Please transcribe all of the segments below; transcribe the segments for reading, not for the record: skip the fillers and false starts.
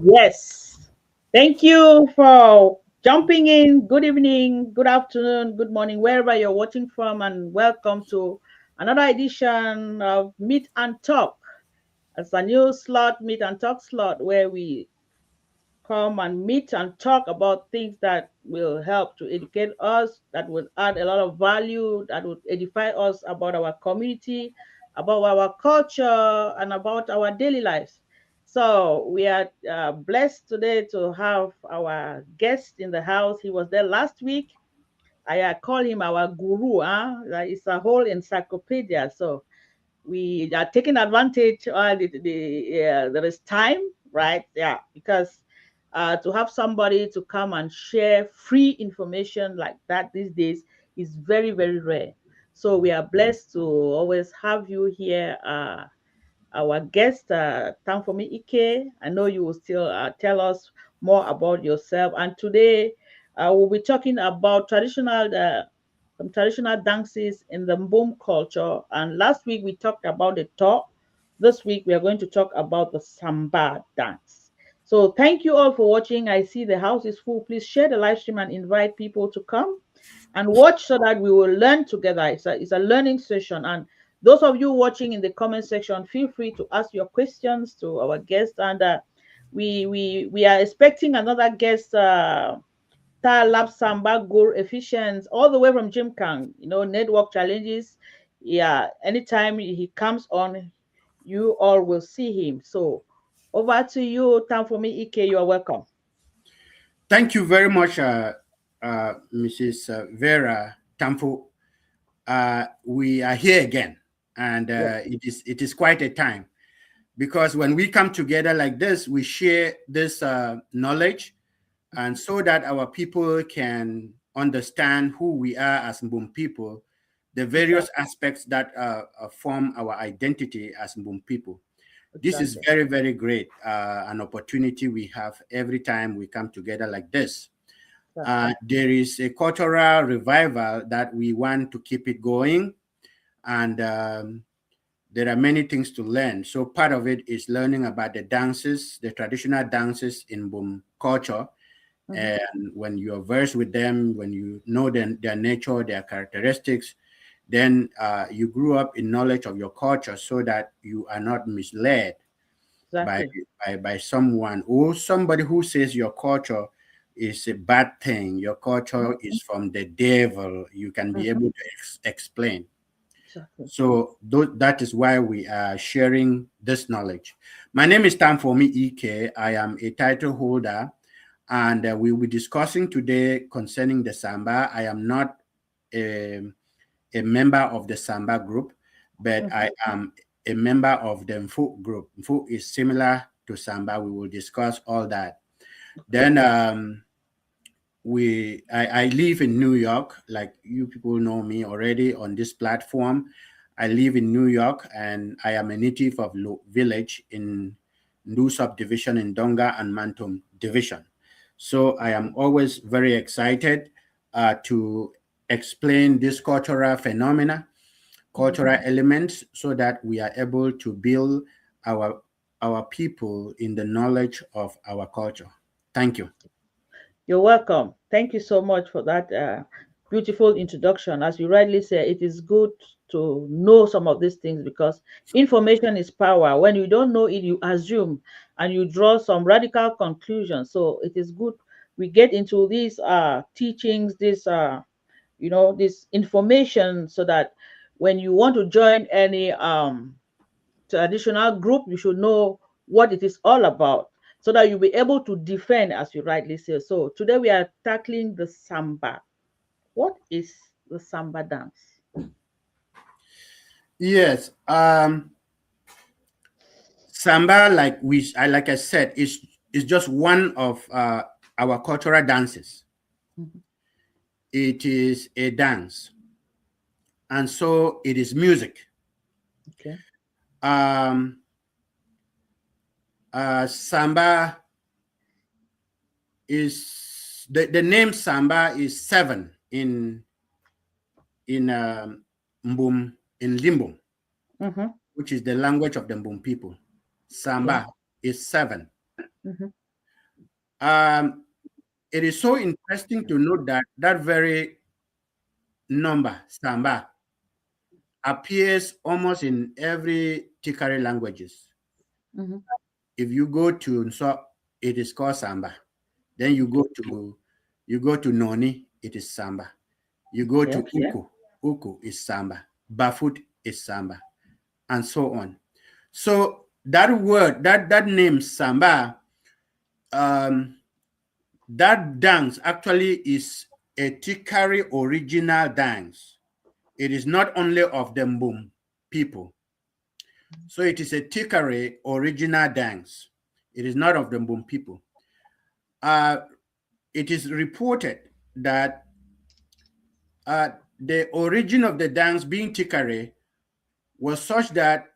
Yes. Thank you for jumping in. Good evening, good afternoon, good morning, wherever you're watching from, and welcome to another edition of Meet and Talk. It's a new slot, Meet and Talk slot, where we come and meet and talk about things that will help to educate us, that will add a lot of value, that would edify us about our community, about our culture, and about our daily lives. So we are blessed today to have our guest in the house. He was there last week. I call him our guru. Huh? Like, it's a whole encyclopedia. So we are taking advantage. There is time, right? Yeah, because to have somebody to come and share free information like that these days is very, very rare. So we are blessed to always have you here. Our guest, Tamfomi Ike. I know you will still tell us more about yourself. And today we'll be talking about some traditional dances in the Mbum culture. And last week we talked about the talk. This week we are going to talk about the Samba dance. So thank you all for watching. I see the house is full. Please share the live stream and invite people to come and watch so that we will learn together. It's a learning session. And those of you watching in the comment section, feel free to ask your questions to our guest. And we are expecting another guest, Lab Samba Gur Efficient, all the way from Jim Kang, network challenges. Yeah, anytime he comes on, you all will see him. So over to you, time for me, Ike. You are welcome. Thank you very much, Mrs. Vera Tampo. We are here again, and Yes, it is quite a time, because when we come together like this, we share this knowledge, and so that our people can understand who we are as Mbum people, the various exactly, aspects that form our identity as Mbum people. This is exactly, very, very great, an opportunity we have every time we come together like this. exactly. There is a cultural revival that we want to keep it going, and there are many things to learn. So part of it is learning about the dances, the traditional dances in Mbum culture. Mhm. And when you are versed with them, when you know their nature, their characteristics, then you grew up in knowledge of your culture, so that you are not misled by, Exactly. by someone or somebody who says your culture is a bad thing, your culture Mhm, is from the devil. You can be mhm. able to explain. Exactly. So that is why we are sharing this knowledge. My name is Tamfomi Ike. I am a title holder, and we will be discussing today concerning the Samba. I am not a, a member of the Samba group, but Mhm. I am a member of the Mfu group. Mfu is similar to Samba. We will discuss all that. Okay. Then I live in New York, like you people know me already on this platform. I live in New York, and I am a native of Village in New subdivision in Donga and Mantum division. So I am always very excited to explain this cultural phenomena, Mhm. cultural elements, so that we are able to build our our people in the knowledge of our culture. Thank you. You're welcome. Thank you so much for that beautiful introduction. As you rightly say, it is good to know some of these things because information is power. When you don't know it, you assume and you draw some radical conclusions. So it is good we get into these teachings, this information, so that when you want to join any traditional group, you should know what it is all about. so that you'll be able to defend, as you rightly say. So today we are tackling the Samba. What is the Samba dance? Yes. Samba, like I said, is just one of our cultural dances. Mhm. It is a dance, and so it is music. Okay. Um, Samba is the name Samba is seven in Mbum in Limbum, Mm-hmm. which is the language of the Mbum people. Okay. Samba is seven. Mm-hmm. Um, it is so interesting to note that that very number, Samba, appears almost in every Tikari languages. Mm-hmm. If you go to Nso, it is called Samba. Then you go to Noni, it is Samba. You go to Okay. Uku is Samba. Bafut is Samba, and so on. So that word, that name Samba, um, that dance actually is a Tikari original dance. It is not only of the Mbum people. So it is a Tikari original dance. It is not of the Mbum people. Uh, it is reported that the origin of the dance being Tikari was such that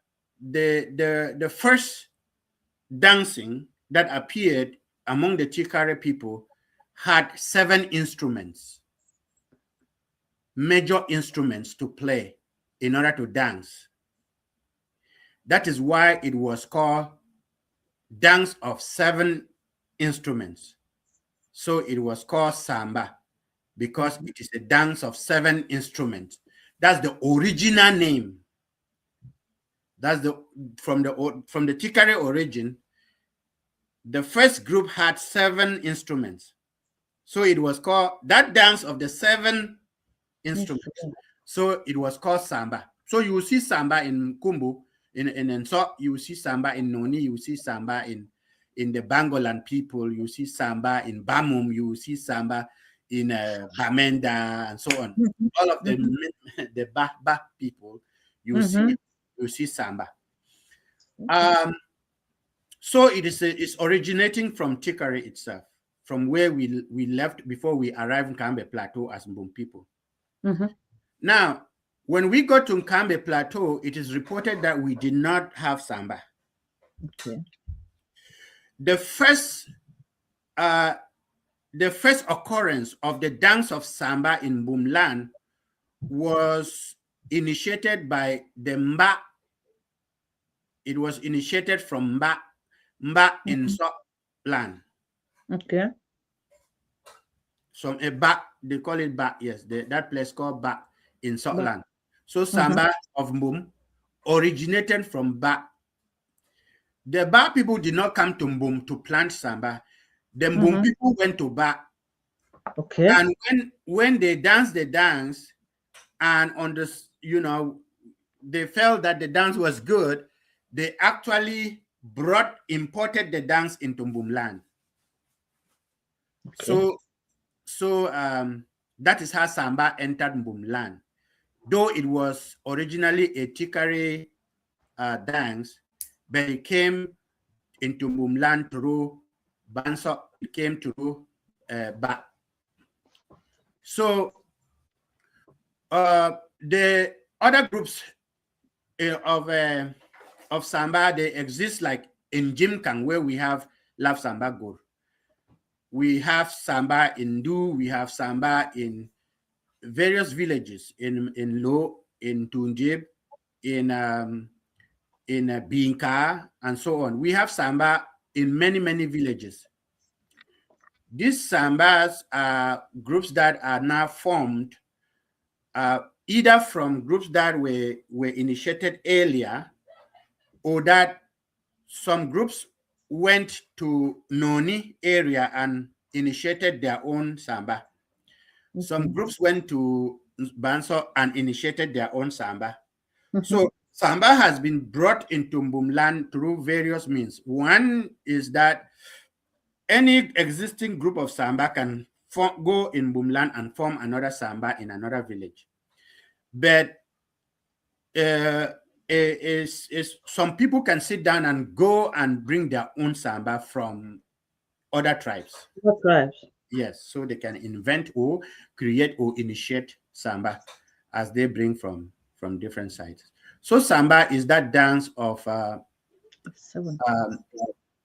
the first dancing that appeared among the Tikari people had seven instruments, major instruments to play in order to dance. That is why it was called dance of seven instruments. So it was called Samba because Mm-hmm. it is a dance of seven instruments. That's the original name. That's the from the Tikari origin. The first group had seven instruments. So it was called that dance of the seven instruments. Instrument. So it was called Samba. So you will see Samba in Kumbu, in so you will see Samba in Noni, you will see Samba in the Bangolan people, you will see Samba in Bamum, you will see Samba in Bamenda, and so on. Mm-hmm. All of the Mm-hmm. the Ba people, Mm-hmm. you see Samba. Okay. Um, so it's originating from Tikari itself, from where we left before we arrived in Kambe Plateau as Mbum people. Mm-hmm. Now, when we got to Nkambe Plateau, it is reported that we did not have Samba. Okay. The first, uh, the first occurrence of the dance of Samba in Mbumland was initiated by the Mba. It was initiated from Mba in Mm-hmm. Sop land. Okay. Some a Ba, they call it Ba. Yes, that place called Ba in But Sopland. So mm-hmm. Samba of Mbum originated from Ba. The Ba people did not come to Mbum to plant Samba. The Mbum Mm-hmm. people went to Ba, Okay. and when they danced the dance, and on this, they felt that the dance was good, they actually imported the dance into Mbumland. Okay. So that is how Samba entered Mbumland. Though it was originally a Tikari dance, but it came into Mbumland through Banso. It came through Ba. So the other groups uh, of uh, of Samba, they exist like in Jimkang, where we have Love Samba Gur. We have Samba in Du, we have Samba in various villages in Lo, in Tunjib, in Binka, and so on. We have Samba in many villages. These Sambas are groups that are now formed either from groups that were initiated earlier, or that some groups went to Noni area and initiated their own Samba. Some Okay. groups went to Banso and initiated their own Samba. Mm-hmm. So Samba has been brought into Mbumland through various means. One is that any existing group of Samba can go in Mbumland and form another Samba in another village. But uh, is some people can sit down and go and bring their own Samba from other tribes. What tribes? Yes, so they can invent or create or initiate Samba as they bring from different sites. So Samba is that dance of Seven. um,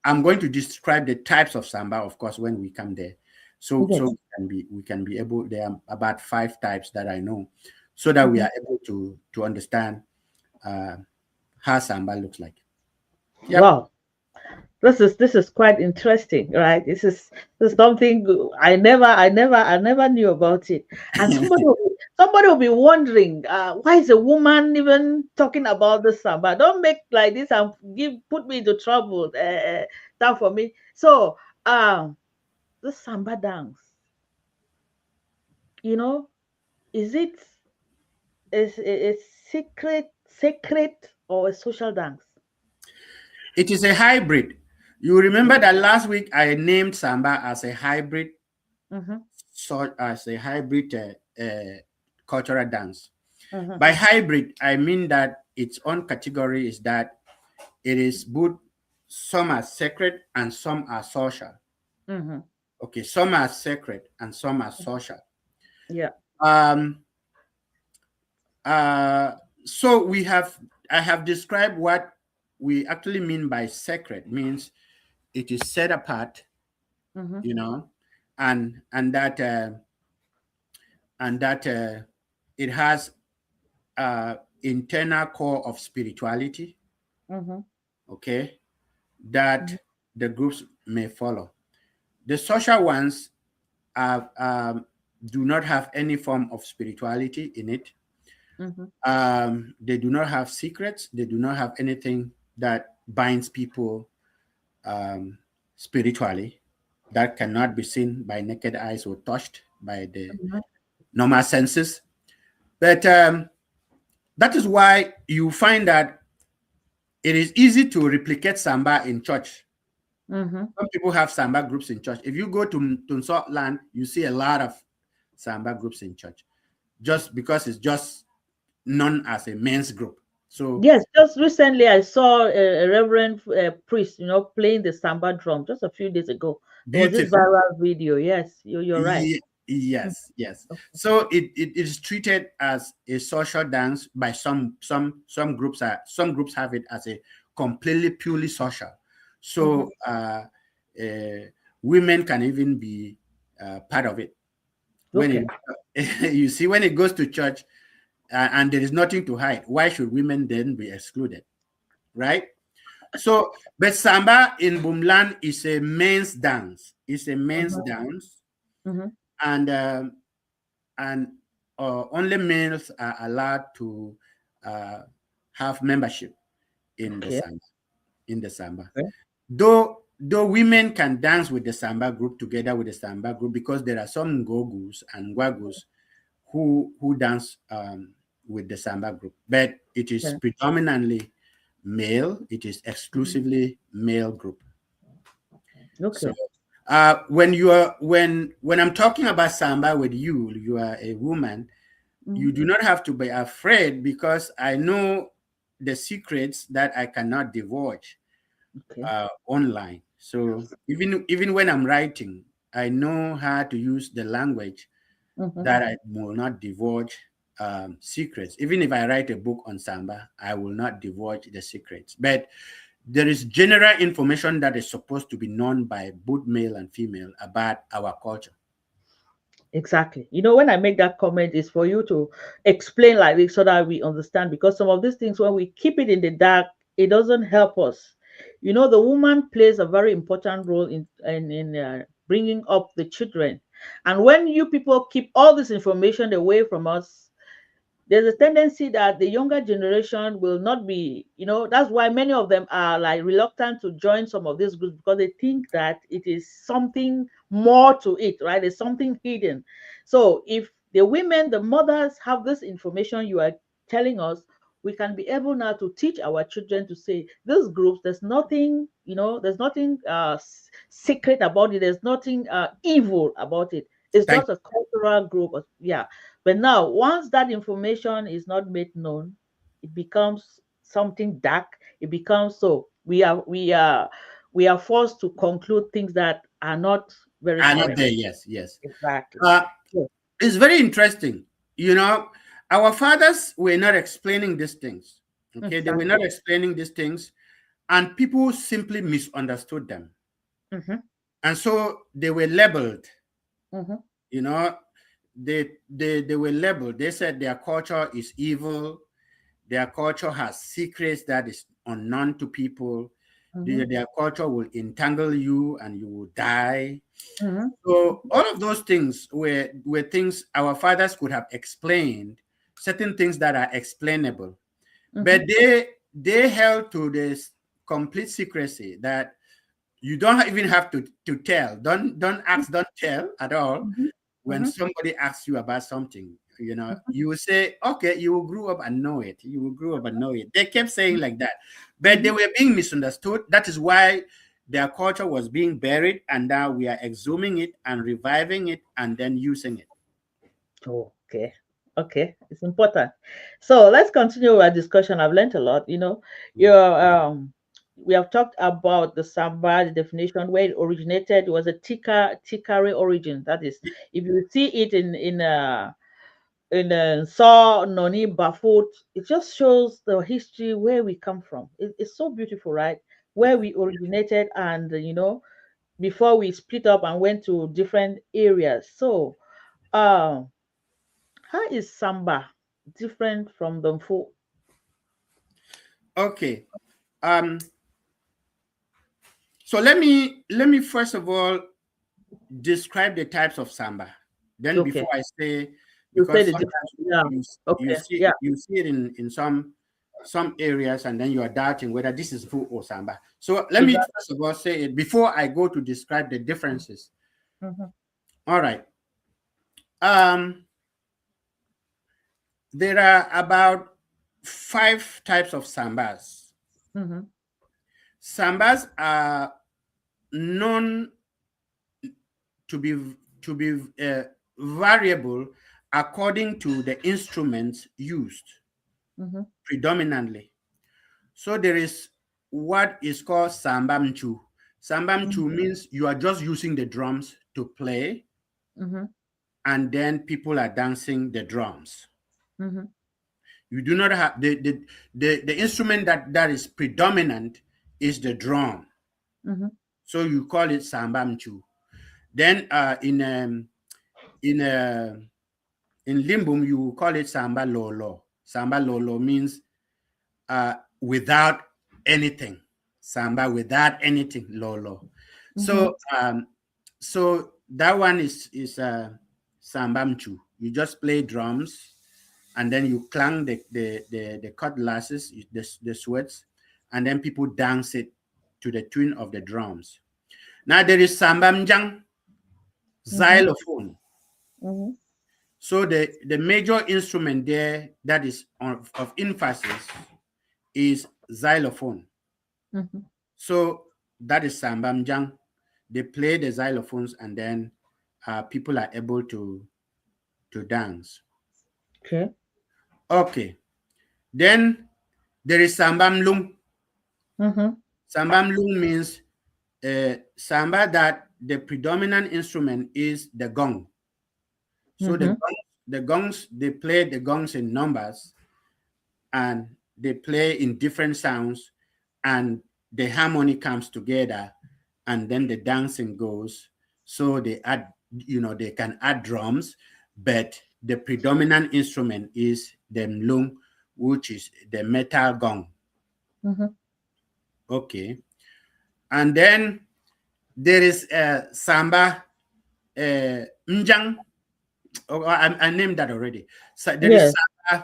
I'm going to describe the types of Samba, of course, when we come there. So Yes. we can be able. There are about 5 types that I know, so that we Mhm. are able to understand uh, how Samba looks like. Yep. Wow. This is quite interesting, right? This is something I never knew about it. And somebody will be wondering, why is a woman even talking about the samba? Don't make like this and put me into trouble. That for me. So, the samba dance, you know, is it a sacred or a social dance? It is a hybrid. You remember that last week I named Samba as a hybrid, Mm-hmm, so as a hybrid cultural dance. mm-hmm, By hybrid, I mean that its own category is that it is both, some are sacred and some are social. mm-hmm. Okay, some are sacred and some are social. Yeah. Um, uh, so I have described what we actually mean by sacred. Means it is set apart, Mm-hmm, you know, and and that uh, and that it has internal core of spirituality. mm-hmm, Okay, that the groups may follow. The social ones are, do not have any form of spirituality in it. mm-hmm. They do not have secrets. They do not have anything that binds people um, spiritually, that cannot be seen by naked eyes or touched by the normal senses. But that is why you find that it is easy to replicate Samba in church. Mm-hmm. Some people have Samba groups in church. If you go to Tunso land, you see a lot of Samba groups in church, just because it's just known as a men's group. So Yes, just recently I saw a reverend priest, playing the samba drum just a few days ago. There was this beautiful. viral video. Yes, you're right. Mm. Yes, yes. So it is treated as a social dance by some groups. Are some groups have it as a completely purely social. Mm-hmm. So women can even be part of it. When Okay. it you see, when it goes to church, and there is nothing to hide, why should women then be excluded, right? So, but Samba in Bumland is a men's dance. It's a men's Mm-hmm. dance, Mm-hmm. and and only males are allowed to uh, have membership in the Okay. samba. In the samba, Okay. though women can dance with the samba group, together with the samba group, because there are some gogus and wagus who dance with the samba group, but it is Yeah. predominantly male. It is Mhm. exclusively male group. So Okay. when I'm talking about samba with you, you are a woman. Mm-hmm. You do not have to be afraid, because I know the secrets that I cannot divulge Okay. online. So even when I'm writing, I know how to use the language Mm-hmm. that I will not divulge secrets. Even if I write a book on Samba, I will not divulge the secrets. But there is general information that is supposed to be known by both male and female about our culture. Exactly. When I make that comment, is for you to explain like this so that we understand. Because some of these things, when we keep it in the dark, it doesn't help us. The woman plays a very important role in bringing up the children. And when you people keep all this information away from us, there's a tendency that the younger generation will not be, that's why many of them are like reluctant to join some of these groups, because they think that it is something more to it, right? There's something hidden. So if the women, the mothers have this information you are telling us, we can be able now to teach our children to say these groups, there's nothing, there's nothing secret about it. There's nothing evil about it. It's Thank just a cultural group. Yeah. But now, once that information is not made known, it becomes something dark. It becomes so we are forced to conclude things that are not very are not correct. there. Yes, yes. Exactly. Uh, Yes. it's very interesting. You know, our fathers were not explaining these things. Okay, they were Exactly. not explaining these things, and people simply misunderstood them, Mm-hmm. and so they were labeled. Mm-hmm. You know, they were labeled. They said their culture is evil. Their culture has secrets that is unknown to people. Mm-hmm. Their culture will entangle you and you will die. Mm-hmm. So all of those things were things our fathers could have explained, certain things that are explainable. Mm-hmm. But they held to this complete secrecy that you don't even have to tell. Don't ask, don't tell at all. Mm-hmm. When Mm-hmm. somebody asks you about something, Mm-hmm. you will say, okay, you will grow up and know it. You will grow up and know it. They kept saying like that, but they were being misunderstood. That is why their culture was being buried, and now we are exhuming it and reviving it and then using it. Okay. Okay. It's important. So let's continue our discussion. I've learned a lot. We have talked about the Samba, the definition, where it originated. It was a Tikare origin. That is, if you see it in Saw Noni Bafut, it just shows the history where we come from. It's so beautiful, right? Where we originated, and before we split up and went to different areas. So, uh, how is Samba different from the Mfu? Okay. Um. So let me first of all describe the types of samba. Then Okay, before I say, you say because the difference. sometimes Yeah. you Okay. see Yeah. you see it in some areas, and then you are doubting whether this is full or samba. So let me Exactly. first of all say it before I go to describe the differences. Mm-hmm. All right. Um, there are about 5 types of sambas. Mm-hmm. Sambas are known to be to be variable according to the instruments used Mm-hmm. predominantly. So there is what is called sambamchu. Sambamchu means you are just using the drums to play, Mm-hmm. and then people are dancing the drums. Mm-hmm. You do not have the instrument that is predominant is the drum. Mm-hmm. So you call it sambamchu. Then in in Limbum, you call it Samba Lolo. Samba Lolo means without anything. Samba without anything, Lolo. Mm-hmm. So that one is Sambamchu. You just play drums, and then you clang the cutlasses, the swords, and then people dance it to the tune of the drums. Now there is Sambamjang, Mm-hmm. xylophone. Mm-hmm. So the major instrument there that is of emphasis is xylophone. Mm-hmm. So that is sambamjang. They play the xylophones, and then people are able to dance. Okay. Okay. Then there is sambamlung. Mm-hmm. Sambamlung means samba that the predominant instrument is the gong. So Mm-hmm. the gongs, they play the gongs in numbers, and they play in different sounds, and the harmony comes together, and then the dancing goes. So they add, they can add drums, but the predominant instrument is the mlung, which is the metal gong. Mm-hmm. Okay. And then there is samba mjang. Oh, I named that already. So there is Yes.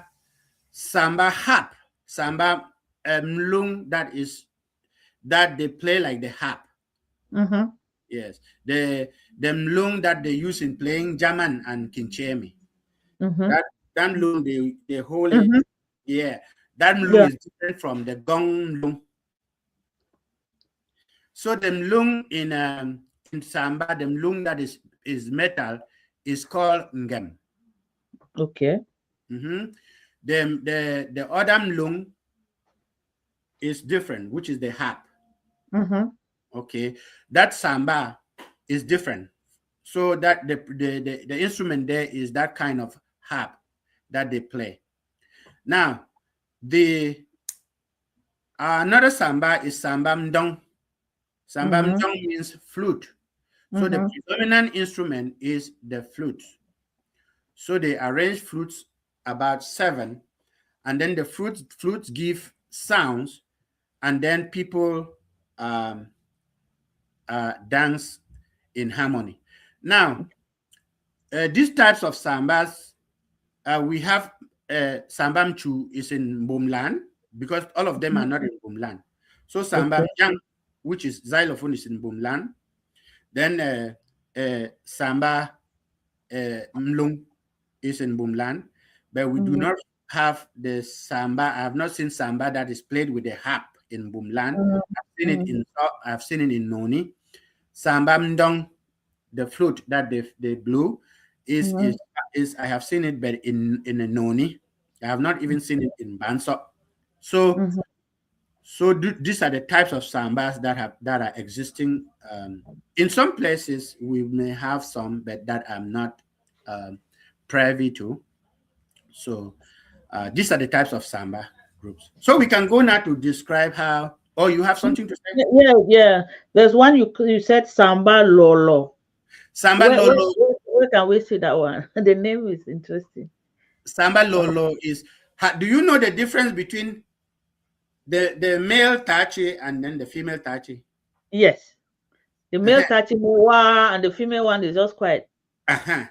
samba harp, samba mlung, that they play like the harp. Mm-hmm. Yes, the mlung that they use in playing German and Kinchemi. Mm-hmm. That mlung, they hold it. Mm-hmm. Yeah, That mlung Yeah. is different from the gong lung. So the mlung in Samba, the mlung that is metal is called ngem. Okay. Mm-hmm. The other mlung is different, which is the harp. Mm-hmm. Okay, that Samba is different. So that the instrument there is that kind of harp that they play. Now, the another Samba is Samba mdong. Samba Mm-hmm. mdong means flute. So the Mm-hmm. predominant instrument is the flute. So they arrange flutes about 7, and then the flutes give sounds, and then people um, dance in harmony. Now, these types of sambas, we have Sambam Chu is in Mbumland, because all of them are not in Mbumland. So Sambam Okay. Yang, which is xylophone, is in Mbumland. Then Samba Mlung is in Mbumland, but we do Mm-hmm. not have the Samba. I have not seen Samba that is played with a harp in Mbumland. Mm-hmm. I've seen it in Noni. Samba Mdong, the flute that they blew, is Mm-hmm. is is I have seen it, but in a Noni. I have not even seen it in Banso. So Mm-hmm. these are the types of sambas that are existing. In some places, we may have some, but that I'm not um, privy to. So these are the types of samba groups. So we can go now to describe how. Oh, you have something to say? Yeah, yeah. There's one you said Samba Lolo. Samba Where, where, Lolo. where, where can we see that one? The name is interesting. Samba Samba. Lolo is. Do you know the difference between the male tachi and then the female tachi? Yes. The male touching wah and the female one is just quiet. Uh-huh. Mm-hmm.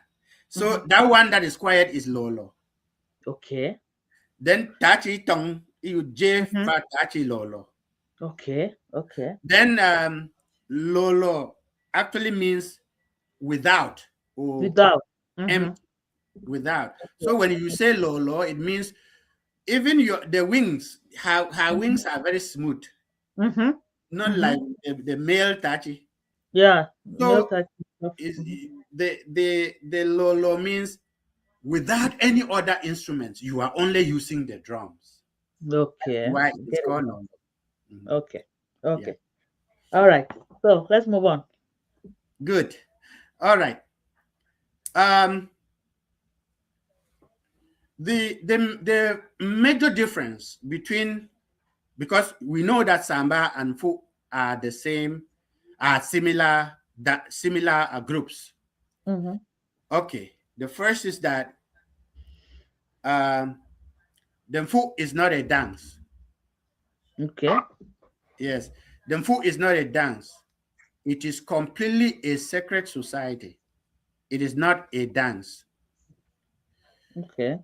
So that one that is quiet is Lolo. Okay. Then Tachi Tong, you J Mm-hmm. for Tachi Lolo. Okay. Okay. Then Lolo actually means without or Without. Mm-hmm. empty, without. So when you say Lolo, it means even the wings, her wings are very smooth, Mm-hmm. not Mm-hmm. like the male Tachi. Yeah. Male So touching stuff. is Mm-hmm. the Lolo means without any other instruments, you are only using the drums. Okay. Why it's Get it called now. Lolo. Mhm. Okay. Yeah, Okay. All right. So let's move on. good. All right. Um, the major difference between, because we know that samba and folk are the same, are similar, that similar groups. Mm-hmm. Okay, the first is that um, the folk is not a dance. Okay. Yes, the folk is not a dance. It is completely a sacred society. It is not a dance. Okay.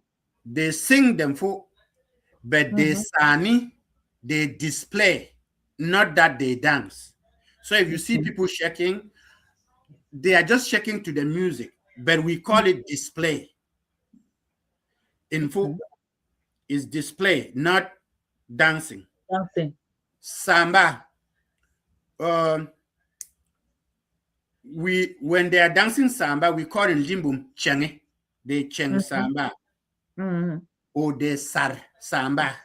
They sing them folk, but they Mm-hmm. sani, they display, not that they dance. So if you see Okay. people shaking, they are just shaking to the music, but we call it display. Info Okay. is display, not dancing. Dancing. Samba, um, we when they are dancing samba, we call it limbum chenge. They cheng Mm-hmm. samba Mm-hmm. or they sar samba.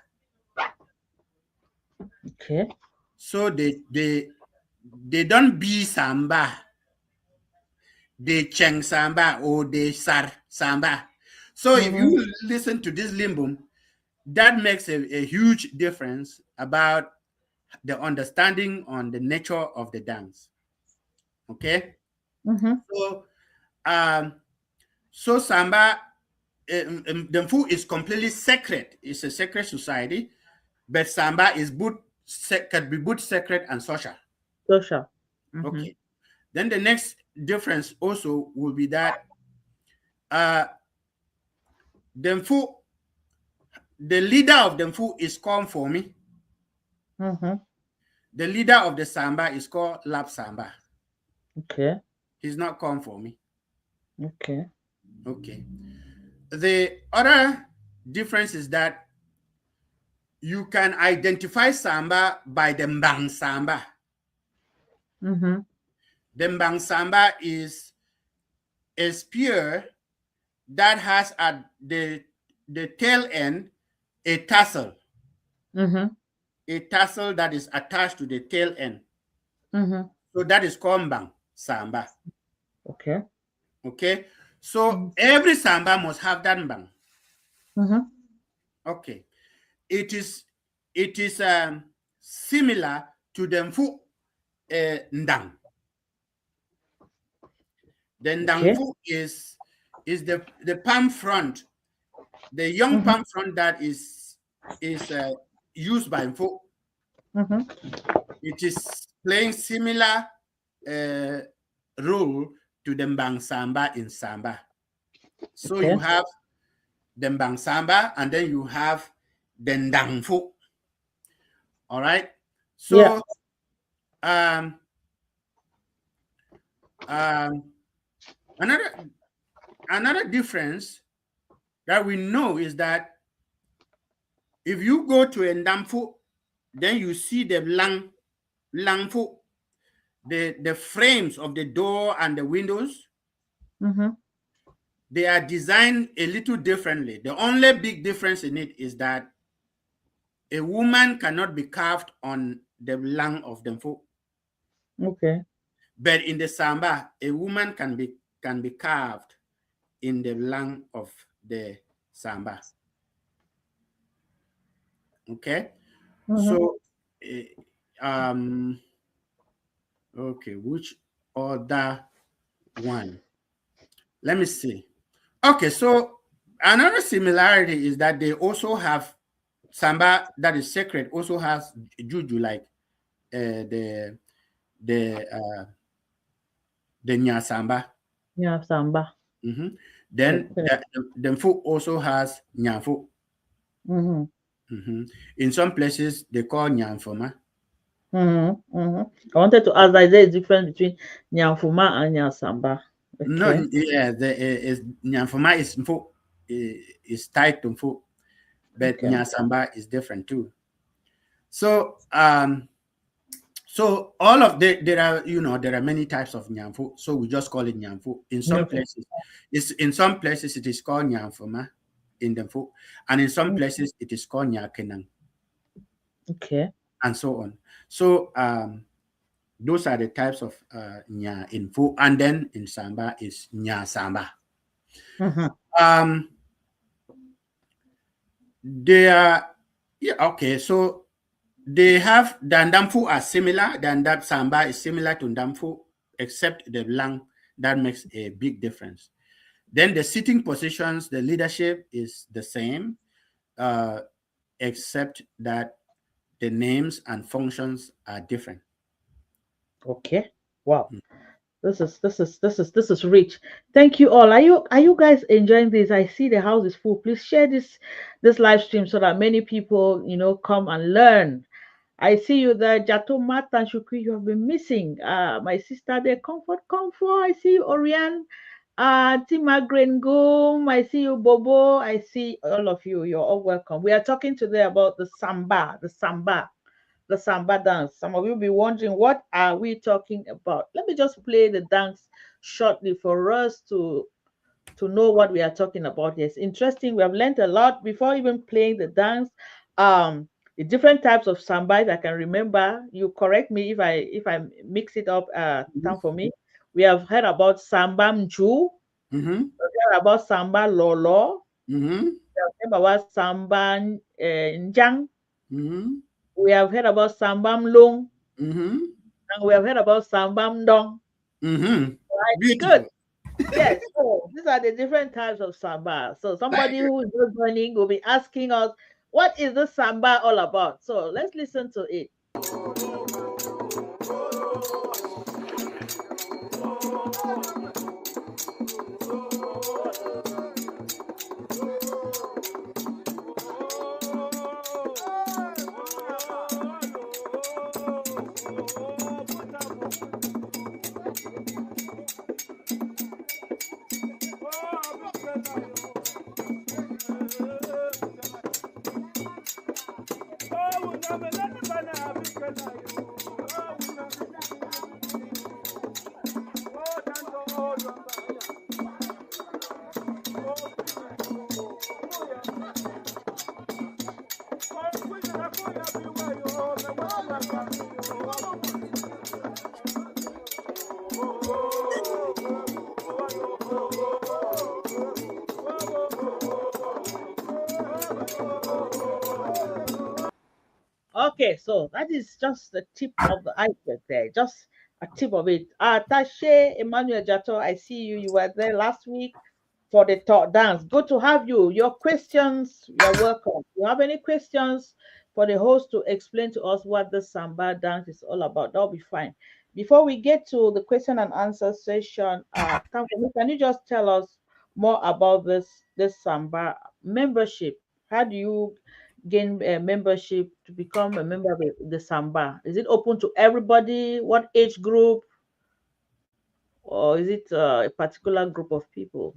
Okay. So they don't be samba. They cheng samba or they sar samba. So if Mm-hmm. you listen to this limbum, that makes a huge difference about the understanding on the nature of the dance. Okay, Mm-hmm. so um, so samba, the food is completely sacred. It's a sacred society, but samba is both can be both sacred and social. Social. Mm-hmm. Okay, then the next difference also will be that uh, the food, the leader of the food is called for me. Mm-hmm. The leader of the samba is called lap samba. Okay. He's not called for me. Okay. Okay. The other difference is that you can identify Samba by the Mbang Samba. Mm-hmm. The Mbang Samba is a spear that has at the tail end a tassel, Mm-hmm. that is attached to the tail end. Mm-hmm. So that is called Mbang Samba. Okay. Okay. So every Samba must have that Mbang. Mm-hmm. Okay. It is similar to the Mfu Ndang. The Okay. Ndangfu is the palm front, the young Mm-hmm. palm front that is used by Mfu. Mm-hmm. It is playing similar uh, role to the Mbang Samba in Samba. So Okay. you have the Mbang Samba and then you have the Ndangfu. All right. Yeah. So um, um, another difference that we know is that if you go to a Ndamfu, then you see the langfu, the frames of the door and the windows. Mm-hmm. They are designed a little differently. The only big difference in it is that a woman cannot be carved on the lang of the Mfu. Okay. But in the Samba, a woman can be carved in the lang of the Samba. Okay, Mm-hmm. so um, okay, which other one? Let me see. Okay, so another similarity is that they also have Samba that is sacred. Also has juju like the the uh, the Nya Samba. Yeah, Samba. Mhm. Then Okay. the Mfu also has Nyanfu. Mm-hmm. Mhm. In some places they call Nyanfoma. Mm-hmm. Mm-hmm. I wanted to ask, is there a difference between Nyamfuma and Nyasamba? No, Okay. yeah, the is Nyanfoma is Mfu, is tied to Mfu, but Okay. Nyasamba is different too. So so all of there are, there are many types of Nyamfu. So we just call it Nyamfu. Okay. In some places it is called Nyamfoma in the Mfu, and in some Mm, places it is called Nyakenang, okay. and so on. So those are the types of Nya in Mfu, and then in Samba is Nya Samba. Mm-hmm. Um, they are, yeah, okay. So they have the Ndamfu are similar. The Ndam Samba is similar to Ndamfu, except the Lang that makes a big difference. Then the sitting positions, the leadership is the same, uh, except that the names and functions are different. Okay. Wow. This is rich. Thank you all. Are you guys enjoying this? I see the house is full. Please share this live stream so that many people come and learn. I see you there, Jato Martha and Shukri. You have been missing. My sister there, Comfort. I see you, Oriane. Tima Grengum. I see you, Bobo. I see all of you. You're all welcome. We are talking today about the Samba dance. Some of you will be wondering, what are we talking about? Let me just play the dance shortly for us to know what we are talking about. Yes, interesting. We have learned a lot before even playing the dance. The different types of samba I can remember. You correct me if I mix it up. Time for me. We have heard about samba mju. Mm-hmm. We have heard about samba lolo. Mm-hmm. We have heard about samba njang. Mm-hmm. We have heard about samba mlung. Mm-hmm. And we have heard about samba mdong. Mm-hmm. Right? Good. Beautiful. Yes, so these are the different types of samba. So Very somebody good. who is just joining will be asking us, what is the samba all about? So let's listen to it. Okay, so that is just the tip of the iceberg there, just a tip of it. Tashe Emmanuel Jato, I see you. You were there last week for the talk dance. Good to have you. Your questions, you're welcome. You have any questions for the host to explain to us what the Samba dance is all about? That'll be fine. Before we get to the question and answer session, Tankumi, can you just tell us more about this Samba membership? How do you gain a membership to become a member of the Samba? Is it open to everybody? What age group? Or is it a particular group of people?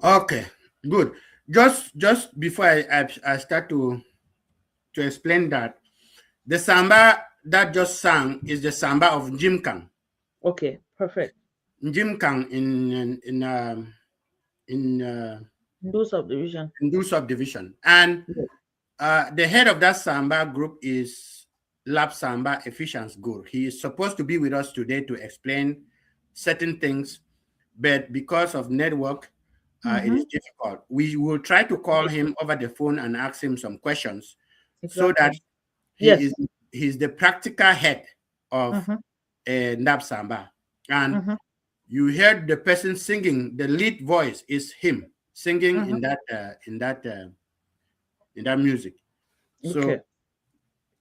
Okay, good. Just before I start to explain that, the samba that just sang is the samba of Jim Kang. Okay, perfect. Jim Kang in Do subdivision. Hindu subdivision, and Yes. the head of that samba group is Lab Samba Efficiency Gur. He is supposed to be with us today to explain certain things, but because of network, it Mm-hmm. is difficult. We will try to call him over the phone and ask him some questions so that Exactly. he Yes. is he's the practical head of Mm-hmm. Nab Samba. And Mm-hmm. you heard the person singing, the lead voice is him singing Mm-hmm. in that music. Okay. So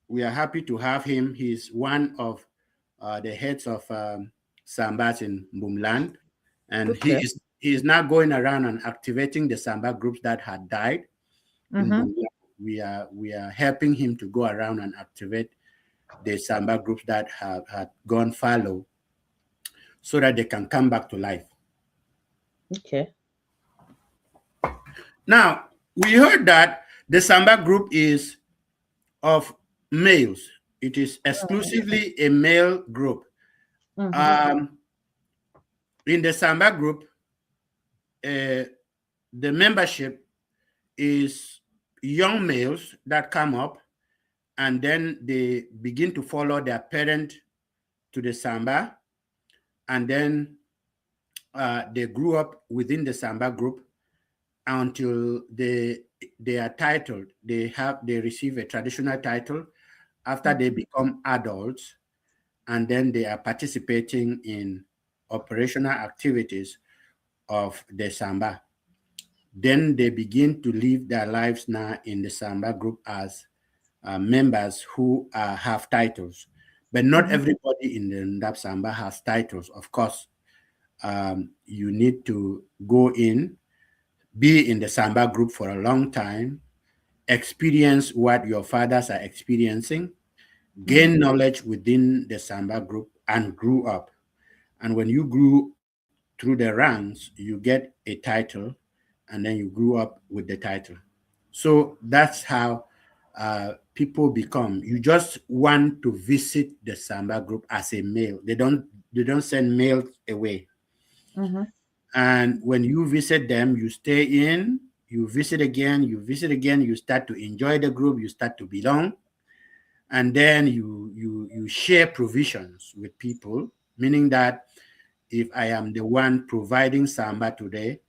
we are happy to have him. He's one of the heads of Sambas in Mbumland, and Okay. he is now going around and activating the Samba groups that had died in Mm-hmm. Mbumland. We are helping him to go around and activate the Samba groups that have had gone fallow, so that they can come back to life. Okay. Now we heard that the Samba group is of males. It is exclusively a male group. Mm-hmm. Um, in the Samba group, uh, the membership is young males that come up and then they begin to follow their parent to the Samba, and then they grew up within the Samba group until they are titled. They receive a traditional title after they become adults, and then they are participating in operational activities of the Samba. Then they begin to live their lives now in the Samba group as members who have titles. But not Mm-hmm. everybody in the Ndap Samba has titles. Of course, you need to go in, be in the Samba group for a long time, experience what your fathers are experiencing, Mm-hmm. gain knowledge within the Samba group, and grew up. And when you grew through the ranks, you get a title, and then you grew up with the title. So that's how people become. You just want to visit the Samba group as a male. They don't send males away. Mm-hmm. And when you visit them, you stay in, you visit again, you start to enjoy the group, you start to belong, and then you share provisions with people, meaning that if I am the one providing Samba today,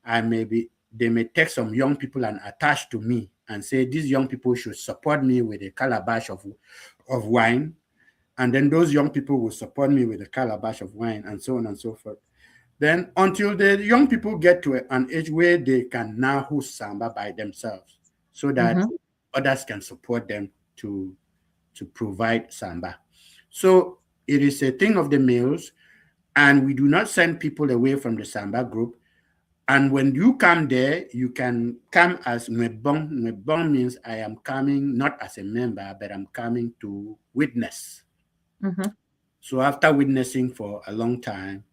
they may take some young people and attach to me and say these young people should support me with a calabash of wine, and then those young people will support me with a calabash of wine, and so on and so forth. Then until the young people get to an age where they can now host Samba by themselves, so that Mm-hmm. others can support them to provide Samba. So it is a thing of the males, and we do not send people away from the Samba group. And when you come there, you can come as Nwebong. Nwebong means I am coming not as a member, but I'm coming to witness. Mm-hmm. So after witnessing for a long time,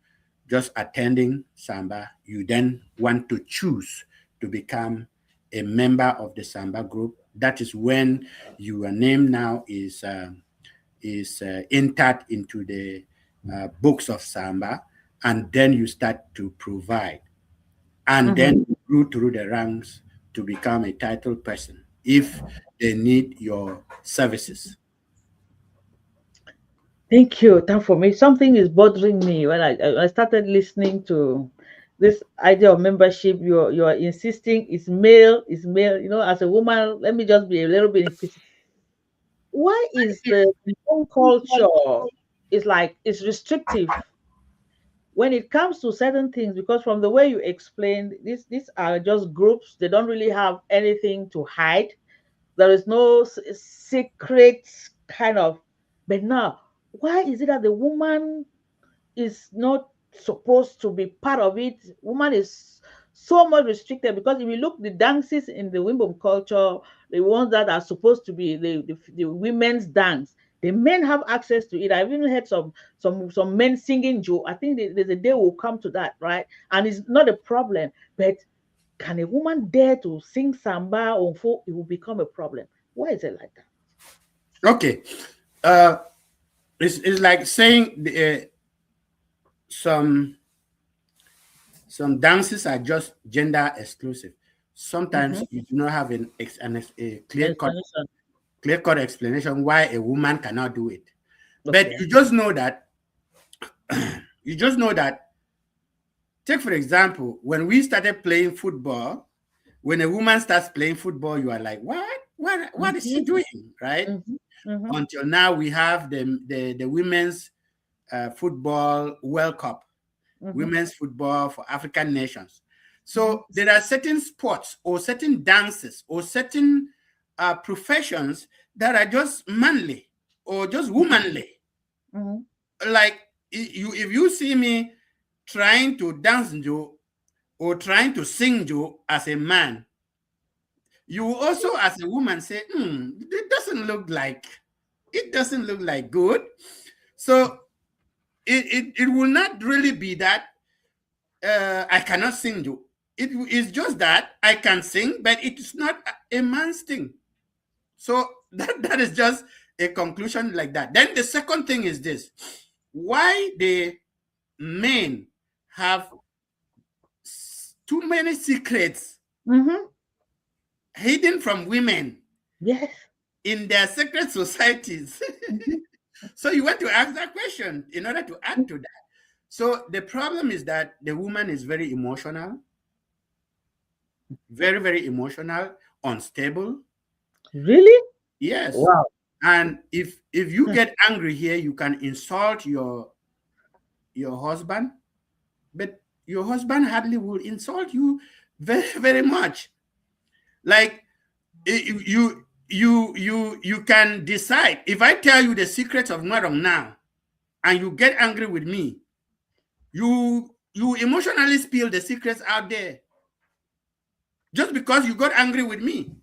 just attending Samba, you then want to choose to become a member of the Samba group. That is when your name now is entered into the books of Samba, and then you start to provide, and Mm-hmm. then you grew through the ranks to become a titled person if they need your services. Thank you. Thank for me. Something is bothering me when I started listening to this idea of membership. You're insisting it's male, is male. You know, as a woman, let me just be a little bit inquisitive. why is the own culture is like it's restrictive when it comes to certain things? Because from the way you explained, these are just groups. They don't really have anything to hide. There is no secret kind of. But now, why is it that the woman is not supposed to be part of it? Woman is so much restricted, because if you look the dances in the Wimbledon culture, the ones that are supposed to be the women's dance, the men have access to it. I've even heard some men singing Joe. I think there's a day will come to that, right? And it's not a problem. But can a woman dare to sing samba or folk? It will become a problem. Why is it like that? Okay. Uh, it's like saying some some dances are just gender exclusive. Mm-hmm. Sometimes you do not have a Explanation. clear cut explanation why a woman cannot do it. But Okay. you just know that. Take for example, when we started playing football, when a woman starts playing football, you are like, what? What is she Mm-hmm. doing, right? Mm-hmm. Mm-hmm. Until now, we have the women's football World Cup, Mm-hmm. women's football for African nations. Mm-hmm. So there are certain sports or certain dances or certain professions that are just manly or just womanly. Mm-hmm. Like if you see me trying to dance Joe or trying to sing Joe as a man, you will also as a woman say, it doesn't look like good. So it will not really be that I cannot sing Joe. It is just that I can sing, but it's not a man's thing. So that is just a conclusion like that. Then the second thing is this: why the men have too many secrets Mm-hmm. hidden from women Yes. in their secret societies. Mm-hmm. So you want to ask that question in order to add to that. So the problem is that the woman is very emotional, very, very emotional, unstable. Really? Yes. Wow. And if you get angry here, you can insult your husband, but your husband hardly will insult you very, very much. Like you can decide. If I tell you the secrets of Marong now and you get angry with me, you emotionally spill the secrets out there just because you got angry with me.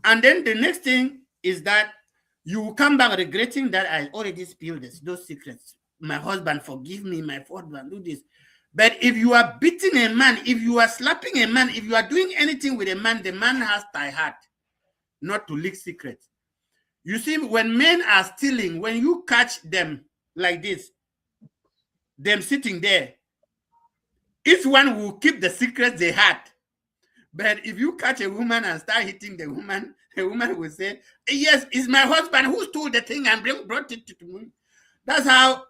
And then the next thing is that you will come back regretting that I already spilled those secrets. My husband, forgive me, my husband, do this. But if you are beating a man, if you are slapping a man, if you are doing anything with a man, the man has tie heart not to leak secrets. You see, when men are stealing, when you catch them like this, them sitting there, each one will keep the secrets they had. But if you catch a woman and start hitting the woman will say, yes, it's my husband who stole the thing and brought it to me. That's how,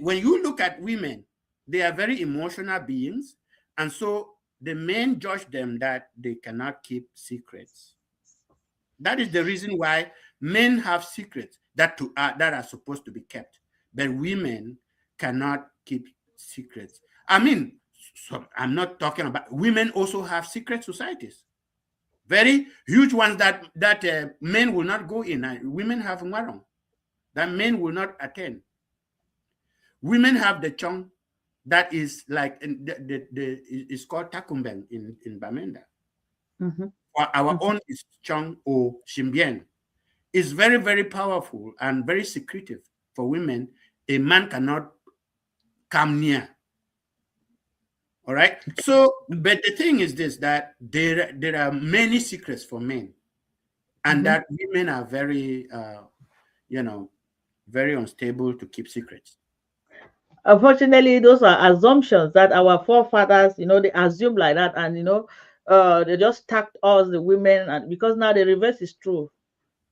when you look at women, they are very emotional beings. And so the men judge them that they cannot keep secrets. That is the reason why men have secrets that are supposed to be kept, but women cannot keep secrets. I mean, so I'm not talking about women also have secret societies, very huge ones that men will not go in. Women have marong that men will not attend. Women have the chong that is like is called takumbeng in Bamenda. Mm-hmm. Our own is chong or shimbien. Is very, very powerful and very secretive for women. A man cannot come near. All right. So, but the thing is this: that there are many secrets for men, and Mm-hmm. that women are very, you know, very unstable to keep secrets. Unfortunately, those are assumptions that our forefathers, they assume like that, and they just tacked us, the women, and because now the reverse is true.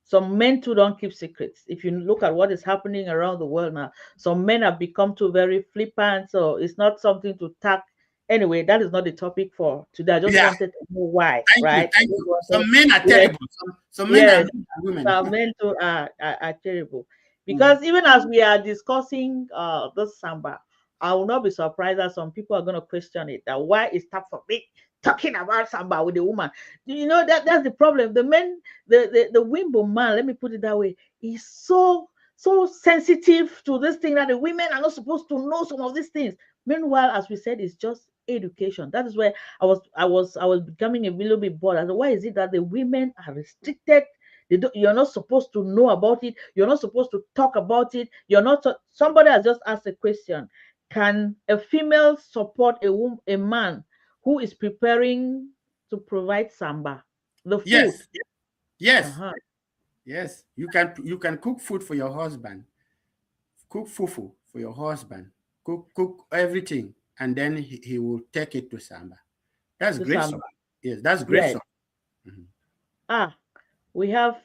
Some men too don't keep secrets. If you look at what is happening around the world now, some men have become too very flippant, so it's not something to tack Anyway, that is not the topic for today. I just Yeah, wanted to know why, thank you, right? I thank just you. Some wanted, men are yes, terrible. Some men are yes, mean than women. our men too are terrible. Mhm. Because even as we are discussing this samba, I will not be surprised that some people are going to question it. That why is tough for me talking about samba with the woman? You know that's the problem. The men, the Wimbo man, let me put it that way, is so sensitive to this thing that the women are not supposed to know some of these things. Meanwhile, as we said, it's just education. That is where I was becoming a little bit bored. And why is it that the women are restricted? You're not supposed to know about it. You're not supposed to talk about it. You're not. Somebody has just asked a question: can a female support a man who is preparing to provide samba, the food? Yes, yes, Uh-huh. yes. You can cook food for your husband, cook fufu for your husband, cook everything, and then he will take it to Samba. That's To great samba. song. Yes, that's great Yes. song. Mhm. Ah, we have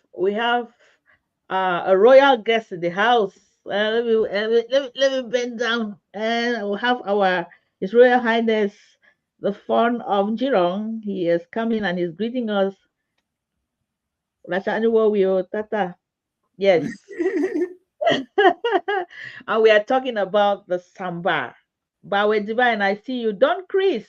a royal guest in the house. Let me bend down, and we'll have our His Royal Highness, the Fawn of Jirong. He is coming and he's greeting us. Rashanuwo Tata. Yes. And we are talking about the samba. Bawe Divine, I see you. Don Chris.